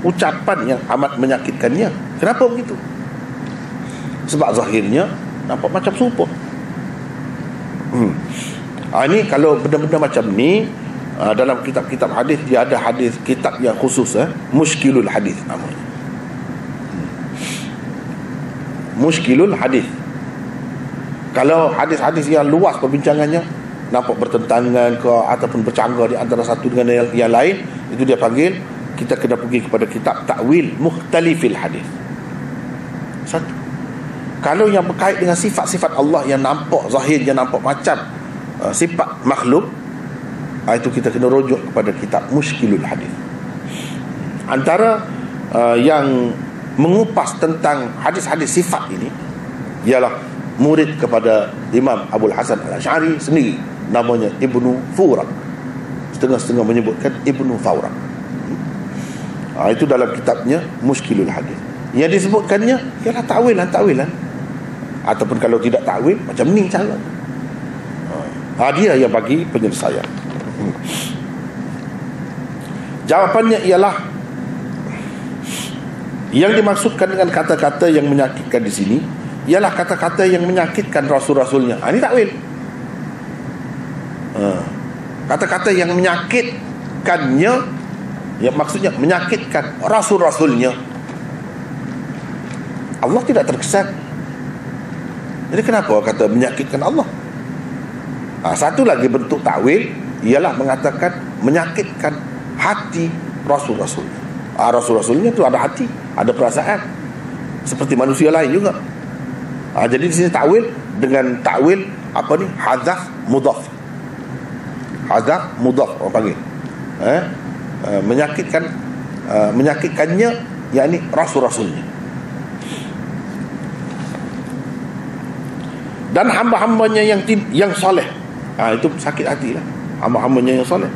ucapan yang amat menyakitkannya. Kenapa begitu? Sebab zahirnya nampak macam serupa. Ini kalau benda-benda macam ni, dalam kitab-kitab hadis, dia ada hadis, kitab yang khusus, Mushkilul Hadis namanya. Mushkilul Hadis. Kalau hadis-hadis yang luas perbincangannya, nampak bertentangan ke ataupun bercanggah di antara satu dengan yang lain, itu dia panggil, kita kena pergi kepada kitab Ta'wil Mukhtalifil Hadis. Satu. Kalau yang berkait dengan sifat-sifat Allah yang nampak zahirnya nampak macam sifat makhluk, itu kita kena rujuk kepada kitab Mushkilul Hadis. Antara yang mengupas tentang hadis-hadis sifat ini ialah murid kepada Imam Abul Hasan Al-Asy'ari sendiri, namanya Ibnu Fawrak. Setengah-setengah menyebutkan Ibnu Fawrak. Itu dalam kitabnya Mushkilul Hadis. Yang disebutkannya ialah takwilan. Ataupun kalau tidak takwil, macam ni cara. Dia yang bagi penyelesaian. Jawapannya ialah, yang dimaksudkan dengan kata-kata yang menyakitkan di sini ialah kata-kata yang menyakitkan rasul-rasulnya. Ini takwil. Kata-kata yang menyakitkannya, yang maksudnya menyakitkan rasul-rasulnya. Allah tidak terkesan. Jadi kenapa kata menyakitkan Allah? Satu lagi bentuk takwil ialah mengatakan menyakitkan hati rasul-rasulnya. Rasul-rasulnya itu ada hati, ada perasaan, seperti manusia lain juga. Jadi di sini takwil dengan takwil apa ni? Hadzaf mudhaf. Hadzaf mudhaf orang panggil. Menyakitkannya, yakni rasul-rasulnya. Dan hamba-hambanya yang soleh, itu sakit hati lah. Hamba-hambanya yang soleh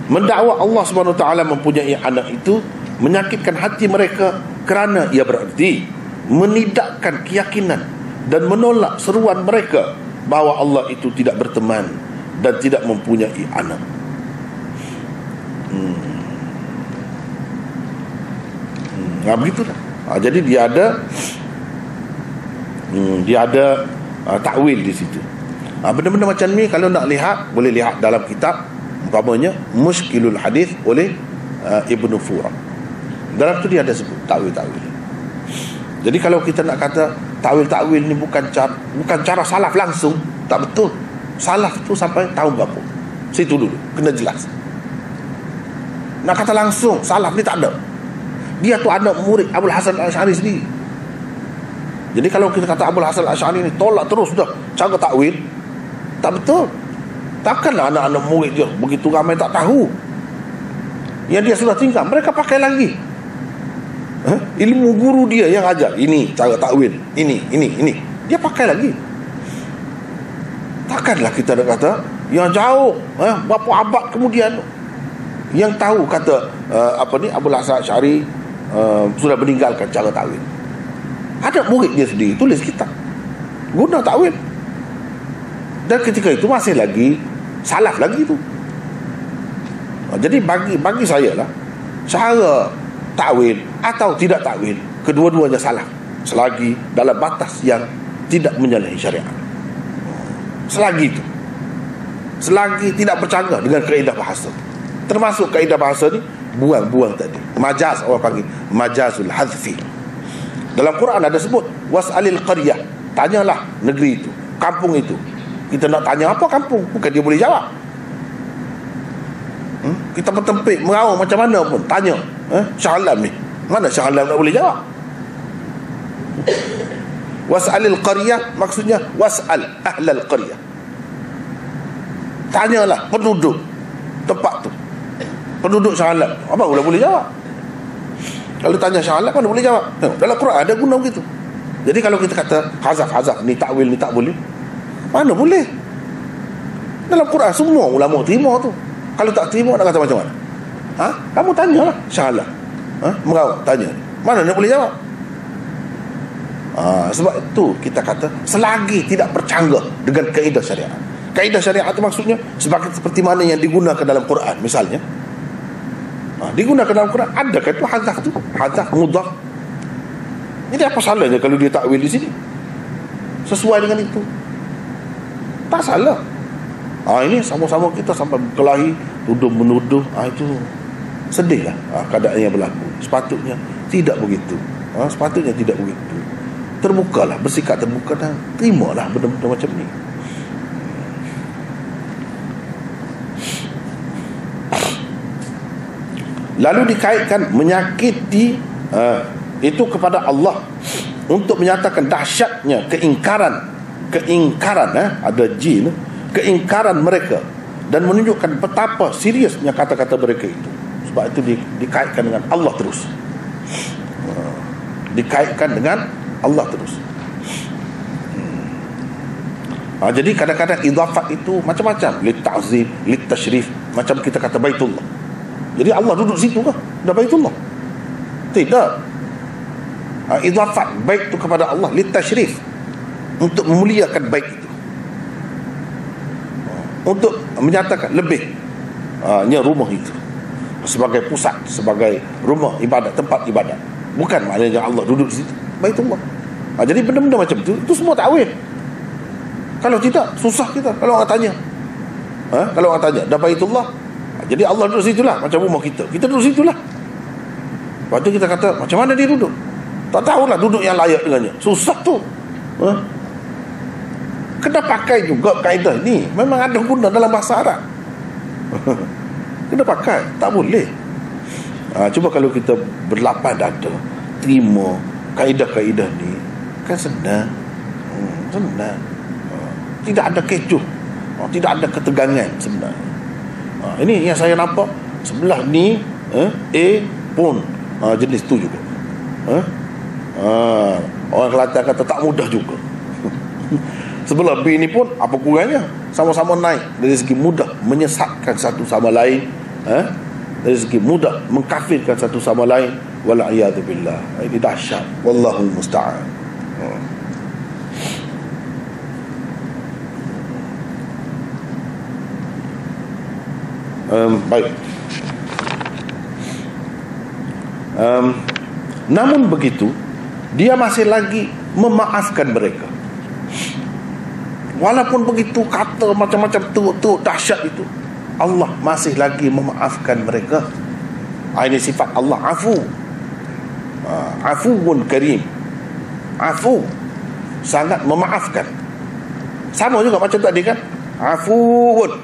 mendakwa Allah SWT mempunyai anak, itu menyakitkan hati mereka, kerana ia berarti menidakkan keyakinan dan menolak seruan mereka bahawa Allah itu tidak berteman dan tidak mempunyai anak. Begitulah. Jadi dia ada takwil di situ. Benda-benda macam ni kalau nak lihat, boleh lihat dalam kitab umpamanya Mushkilul Hadis oleh Ibnu Fawrak. Dalam tu dia ada sebut takwil-takwil. Jadi kalau kita nak kata takwil ni bukan cara salaf langsung. Tak betul. Salaf tu sampai tahun berapa? Situ dulu kena jelas. Nak kata langsung salaf ni tak ada. Dia tu anak murid Abul Hasan Al-Asy'ari sendiri. Jadi kalau kita kata Abul Hasan Al-Asy'ari ni tolak terus dah cara takwil, tak betul. Takkanlah anak-anak murid dia begitu ramai tak tahu. Yang dia sudah tinggal, mereka pakai lagi. Ilmu guru dia yang ajar, ini cara takwil, ini. Dia pakai lagi. Takkanlah kita nak kata yang jauh, berapa abad kemudian yang tahu kata Abul Hasan Al-Asy'ari sudah meninggalkan cara takwil. Ada murid dia sendiri tulis kitab guna takwil. Dan ketika itu masih lagi salaf lagi tu. Jadi bagi saya lah, cara takwil atau tidak takwil, kedua-duanya salah selagi dalam batas yang tidak menyalahi syariat. Selagi itu, selagi tidak bercanggah dengan kaedah bahasa, termasuk kaedah bahasa ni buang tadi, majaz, orang panggil majazul hadfi. Dalam Quran ada sebut was'alil qaryah, tanyalah negeri itu, kampung itu. Kita nak tanya apa kampung, bukan dia boleh jawab. Kita bertempik merau macam mana pun tanya, Shah Alam ni, mana Shah Alam tak boleh jawab? Was'alil qaryah maksudnya was'al ahlal qaryah, tanyalah penduduk tempat tu, penduduk Shah Alam, apa boleh jawab? Kalau tanya Shah Alam mana boleh jawab? Dalam Quran ada guna begitu. Jadi kalau kita kata hazaf ni takwil ni tak boleh, mana boleh? Dalam Quran semua ulama terima tu. Kalau tak terima nak kata macam mana? Kamu tanyalah Shah Alam, merau tanya, mana nak boleh jawab? Sebab itu kita kata selagi tidak bercanggah dengan kaedah syariat. Kaedah syariat itu maksudnya seperti mana yang digunakan dalam Quran. Misalnya digunakan dalam Quran, adakah itu hazaf tu, hazaf mudhaf? Jadi apa salahnya kalau dia takwil di sini sesuai dengan itu? Tak salah. Ini sama-sama kita sampai berkelahi, tuduh menuduh, itu sedihlah keadaan yang berlaku. Sepatutnya tidak begitu. Sepatutnya tidak begitu. Terbukalah, bersikap terbuka dan terimalah benda-benda macam ni. Lalu dikaitkan menyakiti itu kepada Allah untuk menyatakan dahsyatnya keingkaran ada jin, keingkaran mereka, dan menunjukkan betapa seriusnya kata-kata mereka itu. Sebab itu dikaitkan dengan Allah terus. Dikaitkan dengan Allah terus. Jadi kadang-kadang idhafat itu macam-macam, lit ta'zim, lit tashrif. Macam kita kata Baitullah, jadi Allah duduk situ kah? Dah Baitullah? Tidak. Idhafat bait itu kepada Allah lit tashrif, untuk memuliakan bait itu, untuk menyatakan lebihnya rumah itu sebagai pusat, sebagai rumah ibadat, tempat ibadat. Bukan maknanya Allah duduk di situ, Baitullah. Jadi benda-benda macam itu semua takwil. Kalau tidak, susah kita kalau orang tanya. Kalau orang tanya, dah Baitullah, jadi Allah duduk situlah, macam rumah kita duduk situlah. Lepas tu kita kata, macam mana dia duduk? Tak tahulah duduk yang layak dengannya. Susah tu. Kena pakai juga kaedah ni. Memang ada guna dalam bahasa Arab. Kena pakai, tak boleh. Cuba kalau kita berlapang dada, terima kaedah-kaedah ni, kan senang. Senang. Tidak ada kecoh, tidak ada ketegangan sebenarnya. Ini yang saya nampak sebelah ni, A pun jenis tu juga. Orang Kelantan kata tak mudah juga. Sebelah B ni pun apa kurangnya, sama-sama naik dari segi mudah menyesatkan satu sama lain, dari segi mudah mengkafirkan satu sama lain. Wal'iyadu billah. Ini dahsyat. Wallahul musta'an. Baik. Namun begitu, dia masih lagi memaafkan mereka. Walaupun begitu kata macam-macam tu dahsyat itu, Allah masih lagi memaafkan mereka. Ini sifat Allah, afu. Afuun karim. Afu, sangat memaafkan. Sama juga macam tadi kan, afuwun,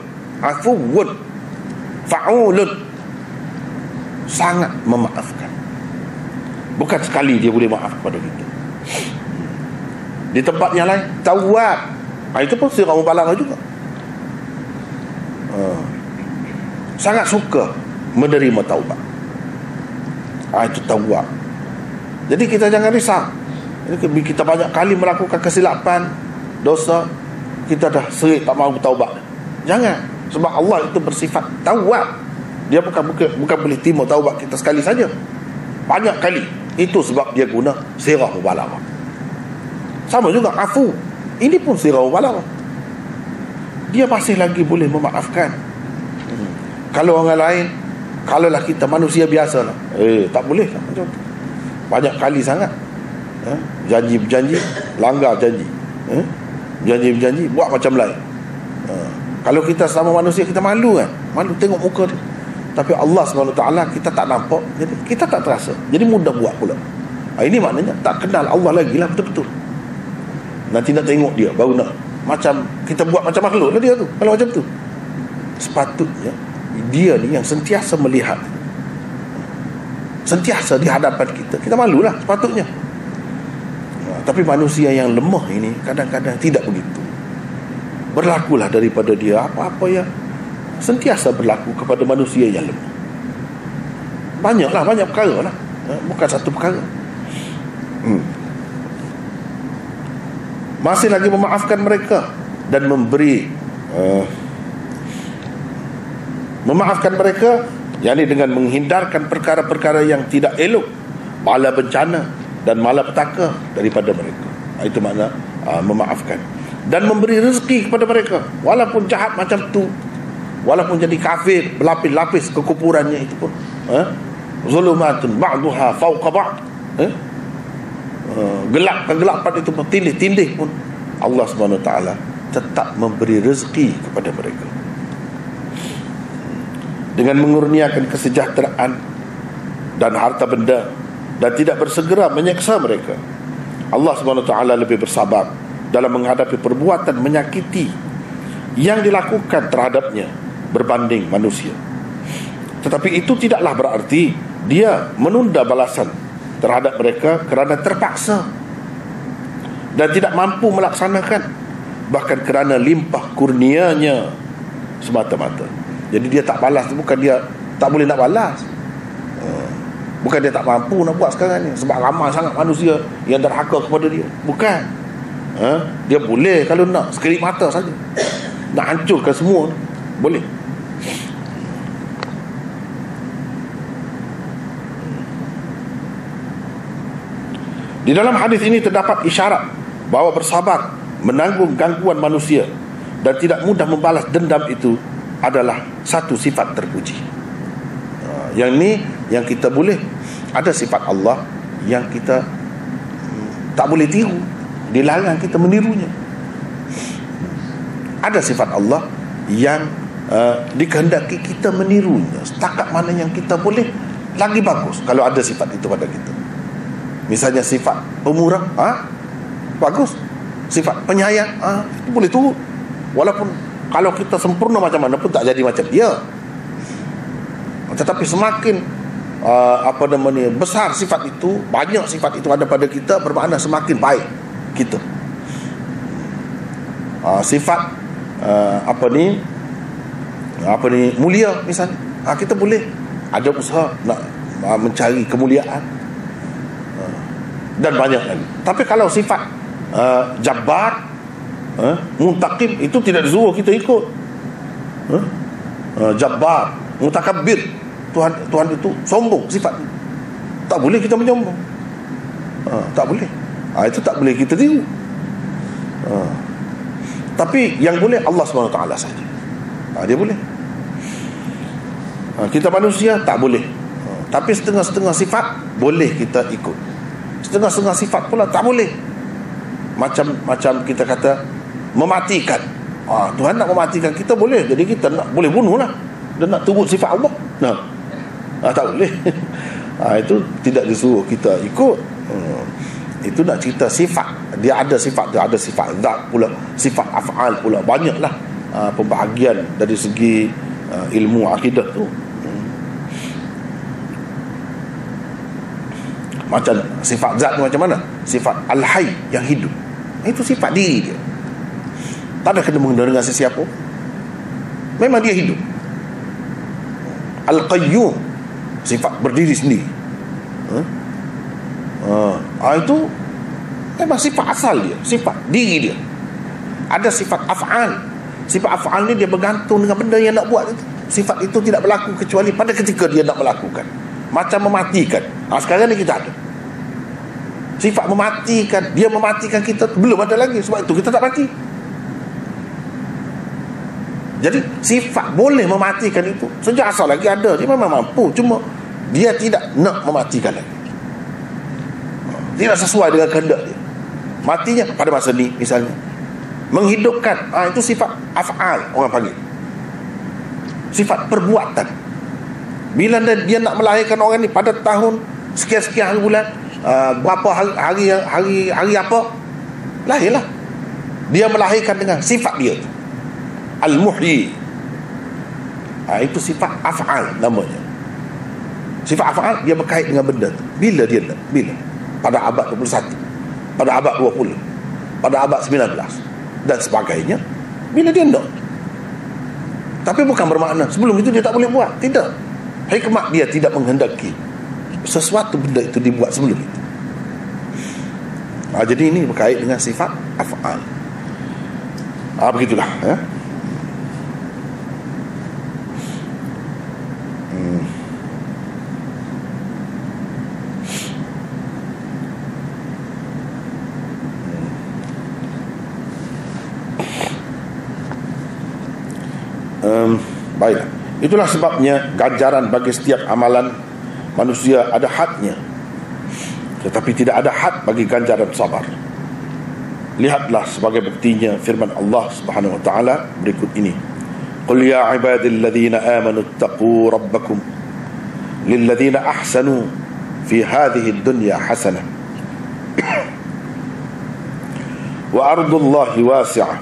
fa'ulun, sangat memaafkan. Bukan sekali dia boleh maaf kepada kita. Di tempat yang lain, tawwab, itu pun sirah mubalaghah juga. Sangat suka menerima taubat. Itu tawwab. Jadi kita jangan risau. Kita banyak kali melakukan kesilapan, dosa, kita dah serik tak mahu taubat. Jangan. Sebab Allah itu bersifat tawwab. Dia bukan boleh terima taubat kita sekali saja, banyak kali. Itu sebab dia guna sirah mubalaghah. Sama juga afu, ini pun sirah mubalaghah. Dia masih lagi boleh memaafkan. Kalau orang lain, kalaulah kita manusia biasa lah, tak boleh lah macam tu. Banyak kali sangat janji-janji, langgar janji, janji-janji, buat macam lain. Kalau kita sama manusia, kita malu kan, malu tengok muka dia. Tapi Allah SWT kita tak nampak, jadi kita tak terasa, jadi mudah buat pula. Ini maknanya tak kenal Allah lagi lah betul-betul. Nanti nak tengok dia baru nak, macam kita buat macam makhluk lah dia tu. Kalau macam tu, sepatutnya dia ni yang sentiasa melihat, sentiasa di hadapan kita, kita malulah sepatutnya. Tapi manusia yang lemah ini kadang-kadang tidak begitu. Berlakulah daripada dia apa-apa yang sentiasa berlaku kepada manusia yang lemah. Banyak perkara lah, bukan satu perkara. Masih lagi memaafkan mereka dan memberi memaafkan mereka, yakni dengan menghindarkan perkara-perkara yang tidak elok, bala bencana dan malapetaka daripada mereka. Itu makna memaafkan. Dan memberi rezeki kepada mereka, walaupun jahat macam tu, walaupun jadi kafir, berlapis-lapis kekufurannya itu pun, zulumatun ba'duha fawqa ba'd, kegelapan itu pun, tindih-tindih pun, Allah SWT tetap memberi rezeki kepada mereka dengan mengurniakan kesejahteraan dan harta benda, dan tidak bersegera menyeksa mereka. Allah SWT lebih bersabar dalam menghadapi perbuatan menyakiti yang dilakukan terhadapnya berbanding manusia. Tetapi itu tidaklah berarti dia menunda balasan terhadap mereka kerana terpaksa dan tidak mampu melaksanakan, bahkan kerana limpah kurnianya semata-mata. Jadi dia tak balas, bukan dia tak boleh nak balas, bukan dia tak mampu nak buat sekarang ni sebab ramai sangat manusia yang derhaka kepada dia, bukan. Dia boleh kalau nak sekelip mata saja, nak hancurkan semua, boleh. Di dalam hadis ini terdapat isyarat bahawa bersabar menanggung gangguan manusia dan tidak mudah membalas dendam itu adalah satu sifat terpuji. Yang ni yang kita boleh, ada sifat Allah yang kita tak boleh tiru, dilarang kita menirunya. Ada sifat Allah yang dikehendaki kita menirunya setakat mana yang kita boleh, lagi bagus kalau ada sifat itu pada kita. Misalnya sifat pemurah, bagus. Sifat penyayang, itu boleh turut. Walaupun kalau kita sempurna macam mana pun tak jadi macam dia. Tetapi semakin besar sifat itu, banyak sifat itu ada pada kita, bermakna semakin baik kita. Sifat mulia misalnya, kita boleh ada usaha nak mencari kemuliaan dan banyak lagi. Tapi kalau sifat jabbar, muntaqim, itu tidak disuruh kita ikut. Jabbar, mutakabbir, Tuhan itu sombong sifat, tak boleh kita menyombong, tak boleh. Itu tak boleh kita tiru. Tapi yang boleh Allah SWT saja. Dia boleh. Kita manusia tak boleh. Tapi setengah-setengah sifat boleh kita ikut, setengah-setengah sifat pula tak boleh. Macam kita kata mematikan, Tuhan nak mematikan kita boleh, jadi kita boleh bunuh lah, dan nak turut sifat Allah. Tak boleh. Itu tidak disuruh kita ikut. Itu nak cerita sifat dia ada sifat tu, ada sifat zat pula, sifat af'al pula. Banyaklah pembahagian dari segi ilmu akidah tu. Macam sifat zat tu macam mana? Sifat al-hayy, yang hidup. Itu sifat diri dia. Tak ada kena mengena dengan sesiapa. Memang dia hidup. Al-qayyum, sifat berdiri sendiri. Itu memang sifat asal dia, sifat diri dia. Ada sifat af'al. Sifat af'al ni dia bergantung dengan benda yang nak buat itu. Sifat itu tidak berlaku kecuali pada ketika dia nak melakukan. Macam mematikan. Sekarang ni kita ada sifat mematikan. Dia mematikan kita, belum ada lagi. Sebab itu kita tak mati. Jadi sifat boleh mematikan itu sejak asal lagi ada. Dia memang mampu, cuma dia tidak nak mematikan lagi. Tidak sesuai dengan kehendak dia. Matinya pada masa ni misalnya. Menghidupkan, itu sifat af'al orang panggil. Sifat perbuatan. Bila dia nak melahirkan orang ni pada tahun sekian-sekian hari bulan, berapa hari apa, lahirlah. Dia melahirkan dengan sifat dia tu, al-muhyi. Itu sifat af'al namanya. Sifat af'al dia berkait dengan benda tu. Bila dia nak, bila pada abad 21, pada abad 20, pada abad 19 dan sebagainya, bila dia nak. Tapi bukan bermakna sebelum itu dia tak boleh buat. Tidak. Hikmat dia tidak menghendaki sesuatu benda itu dibuat sebelum itu. Jadi ini berkait dengan sifat af'al. Begitulah ya. Baiklah. Itulah sebabnya ganjaran bagi setiap amalan manusia ada hadnya, tetapi tidak ada had bagi ganjaran sabar. Lihatlah sebagai buktinya firman Allah Subhanahu wa taala berikut ini. Qul ya ibadilladzina amanu ittaqu rabbakum lilladzina ahsanu fi hadhihi ad-dunya hasanah wa ardullahi wasi'ah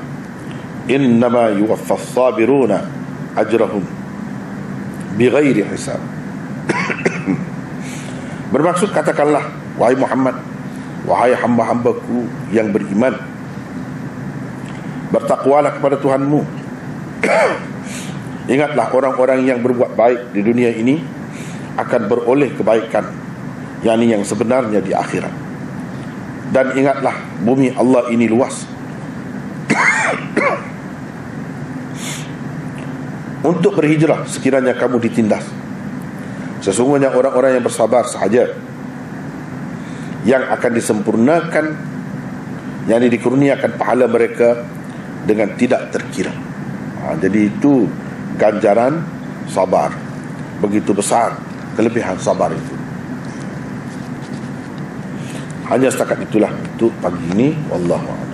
innama yuwaffas sabiruna ajrahum bighairi hisab. Bermaksud, katakanlah wahai Muhammad, wahai hamba-hambaku yang beriman, bertakwalah kepada Tuhanmu. Ingatlah orang-orang yang berbuat baik di dunia ini akan beroleh kebaikan, yakni yang sebenarnya di akhirat. Dan ingatlah bumi Allah ini luas untuk berhijrah sekiranya kamu ditindas. Sesungguhnya orang-orang yang bersabar sahaja yang akan disempurnakan, yang dikurniakan pahala mereka dengan tidak terkira. Jadi itu ganjaran sabar. Begitu besar kelebihan sabar itu. Hanya setakat itulah untuk pagi ini. Wallahu a'lam.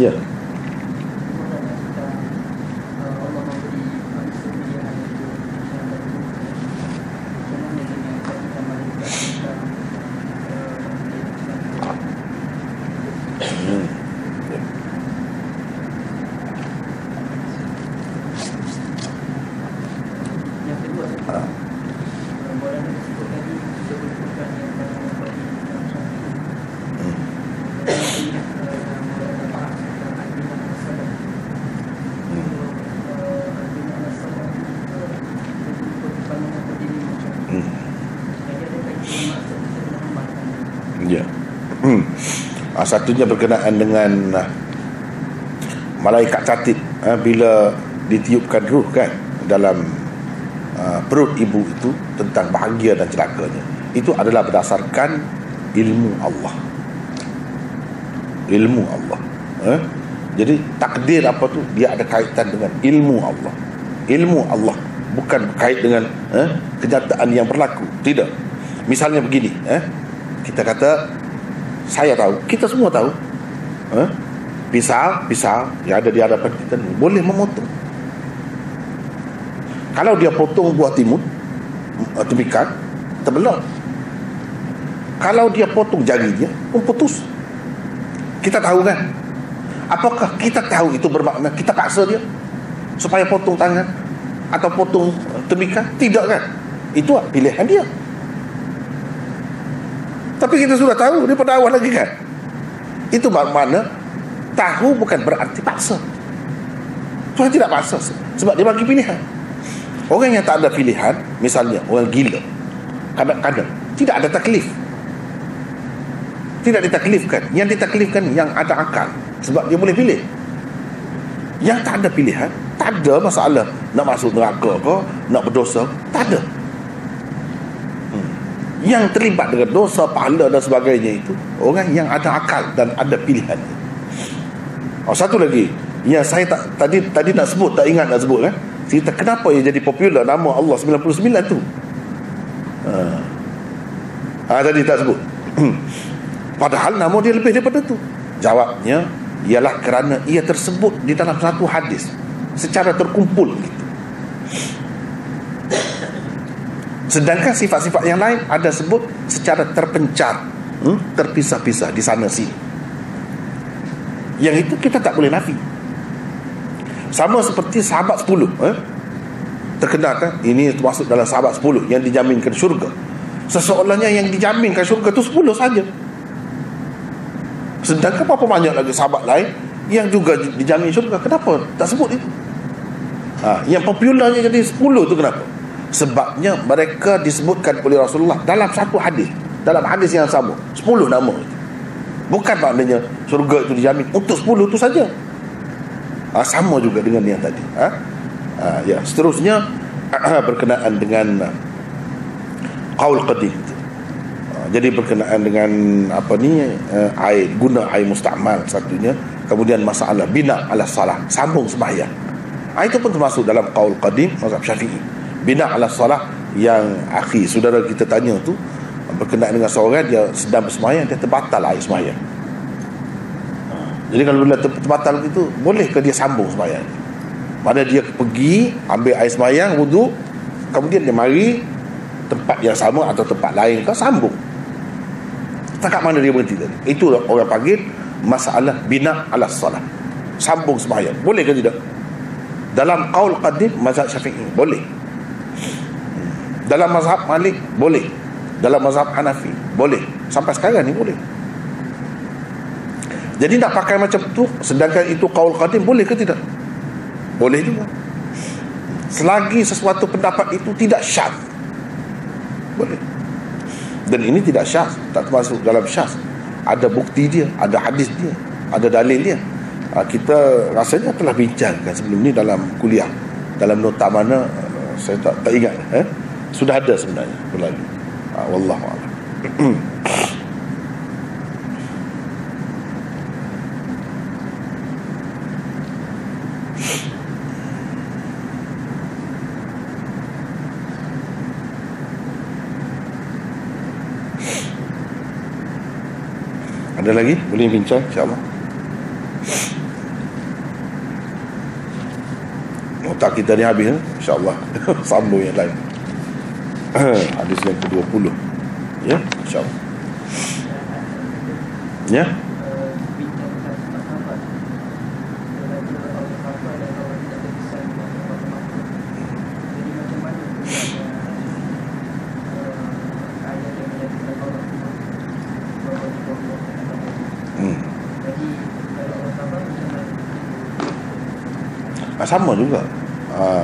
Ya. Satunya berkenaan dengan malaikat catit bila ditiupkan ruh kan dalam perut ibu itu, tentang bahagia dan celakanya. Itu adalah berdasarkan ilmu Allah. Ilmu Allah. Jadi takdir apa tu, dia ada kaitan dengan ilmu Allah. Ilmu Allah, bukan berkait dengan kenyataan yang berlaku. Tidak. Misalnya begini, Kita kata, saya tahu, kita semua tahu, pisau yang ada di hadapan kita ni boleh memotong. Kalau dia potong buah timun, temikan, terbelah. Kalau dia potong jari dia, putus. Kita tahu kan? Apakah kita tahu itu bermakna kita paksa dia supaya potong tangan atau potong temikan? Tidak kan? Itu pilihan dia. Tapi kita sudah tahu, dia pada awal lagi kan? Itu bermakna tahu bukan berarti paksa. Tuhan tidak paksa sebab dia bagi pilihan. Orang yang tak ada pilihan, misalnya orang gila, kadang-kadang tidak ada taklif. Tidak ditaklifkan. Yang ditaklifkan yang ada akal, sebab dia boleh pilih. Yang tak ada pilihan, tak ada masalah nak masuk neraka ke, nak berdosa, tak ada. Yang terlibat dengan dosa, pahala dan sebagainya itu orang yang ada akal dan ada pilihan. Satu lagi yang saya tadi nak sebut, tak ingat nak sebut kan? Cerita kenapa ia jadi popular nama Allah 99 tu. Tadi tak sebut. Padahal nama dia lebih daripada tu. Jawabnya ialah kerana ia tersebut di dalam satu hadis secara terkumpul gitu. Sedangkan sifat-sifat yang lain ada sebut secara terpencar, terpisah-pisah di sana sini. Yang itu kita tak boleh nafi. Sama seperti sahabat 10, terkenal kan? Ini termasuk dalam sahabat 10 yang dijaminkan syurga. Seseorangnya yang dijaminkan syurga itu 10 saja. Sedangkan berapa banyak lagi sahabat lain yang juga dijamin syurga. Kenapa tak sebut itu? Yang popularnya jadi 10 tu kenapa? Sebabnya mereka disebutkan oleh Rasulullah dalam satu hadis, dalam hadis yang sama, 10 nama itu. Bukan maknanya syurga itu dijamin untuk 10 itu saja. Sama juga dengan yang tadi. Ya, seterusnya berkenaan dengan qaul qadim. Jadi berkenaan dengan air, guna air musta'mal satunya. Kemudian masalah bina ala salah, sambung sembahyang. Itu pun termasuk dalam qaul qadim mazhab Syafi'i. Bina ala salah yang akhi saudara kita tanya tu berkenaan dengan seorang dia sedang bersembahyang, dia terbatal air sembahyang. Jadi kalau dia terbatal itu, bolehkah dia sambung sembahyang? Mana dia pergi ambil air sembahyang, wuduk, kemudian dia mari tempat yang sama atau tempat lain ke sambung. Setakat mana dia berhenti tadi? Itu orang panggil masalah bina ala salah, sambung sembahyang. Boleh ke tidak? Dalam qaul qadim mazhab Syafi'i boleh. Dalam mazhab Malik boleh. Dalam mazhab Hanafi boleh. Sampai sekarang ni boleh. Jadi nak pakai macam tu, sedangkan itu qaul qadim, boleh ke tidak? Boleh juga. Selagi sesuatu pendapat itu tidak syadz, boleh. Dan ini tidak syadz, tak termasuk dalam syadz. Ada bukti dia, ada hadis dia, ada dalil dia. Kita rasanya telah bincangkan sebelum ni dalam kuliah, dalam nota mana saya tak ingat. Sudah ada sebenarnya berlalu. Wallahu a'lam. Ada lagi? Boleh bincang insya-Allah. Nota kita ni habis insya-Allah. Sambung yang lain. Hadis yang ke-20. Ya, insya-Allah. Ya.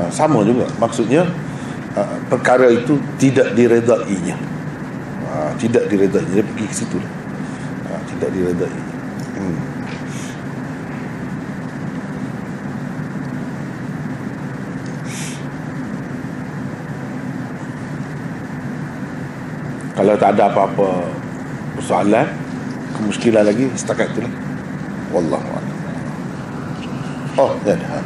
Sama juga maksudnya perkara itu tidak diredainya, tidak diredai, dia pergi ke situ tidak diredai. Kalau tak ada apa-apa persoalan, kemuskilan lagi, setakat itulah. Wallahu a'lam. Ya dah.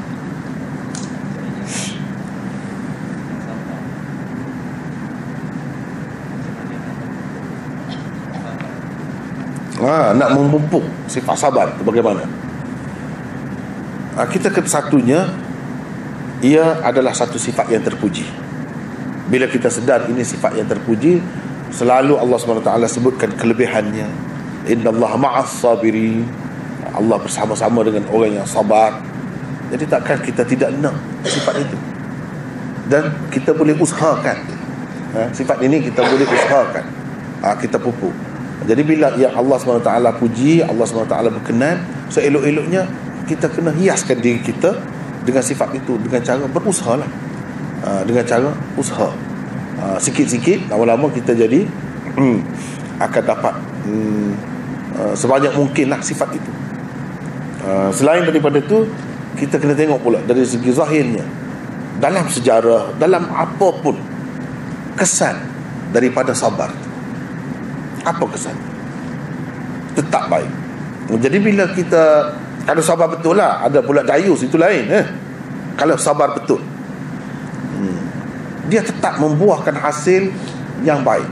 Nak memupuk sifat sabar itu bagaimana? Kita satunya, ia adalah satu sifat yang terpuji. Bila kita sedar ini sifat yang terpuji, selalu Allah SWT sebutkan kelebihannya. Innallaha ma'as sabirin. Allah bersama-sama dengan orang yang sabar. Jadi takkan kita tidak nak sifat itu. Dan kita boleh usahakan sifat ini, kita boleh usahakan, kita pupuk. Jadi bila yang Allah SWT puji, Allah SWT berkenan, seelok-eloknya kita kena hiaskan diri kita dengan sifat itu, dengan cara berusaha lah. Dengan cara usaha, sikit-sikit, lama-lama kita jadi akan dapat sebanyak mungkin lah sifat itu. Selain daripada itu, kita kena tengok pula dari segi zahirnya. Dalam sejarah, dalam apa pun, kesan daripada sabar, apa kesan? Tetap baik. Jadi bila kita, kalau sabar betul lah, ada pula dayus, itu lain. Kalau sabar betul, dia tetap membuahkan hasil yang baik.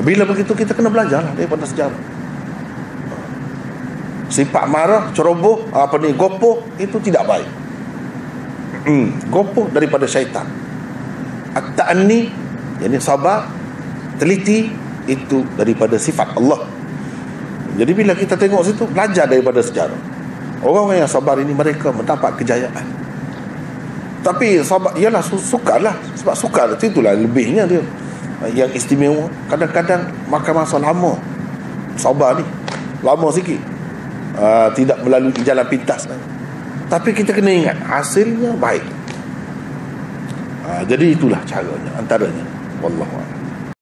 Bila begitu, kita kena belajar lah daripada sejarah. Sifat marah, ceroboh, gopoh, itu tidak baik. Gopoh daripada syaitan. At-ta'anni, yakni sabar, teliti, itu daripada sifat Allah. Jadi bila kita tengok situ, belajar daripada sejarah. Orang-orang yang sabar ini, mereka mendapat kejayaan. Tapi sabar, ialah sukarlah. Sebab sukar, itulah lebihnya dia. Yang istimewa, kadang-kadang makan masa lama. Sabar ni lama sikit, tidak melalui jalan pintas. Tapi kita kena ingat, hasilnya baik. Jadi itulah caranya, antaranya. Wallahu a'lam.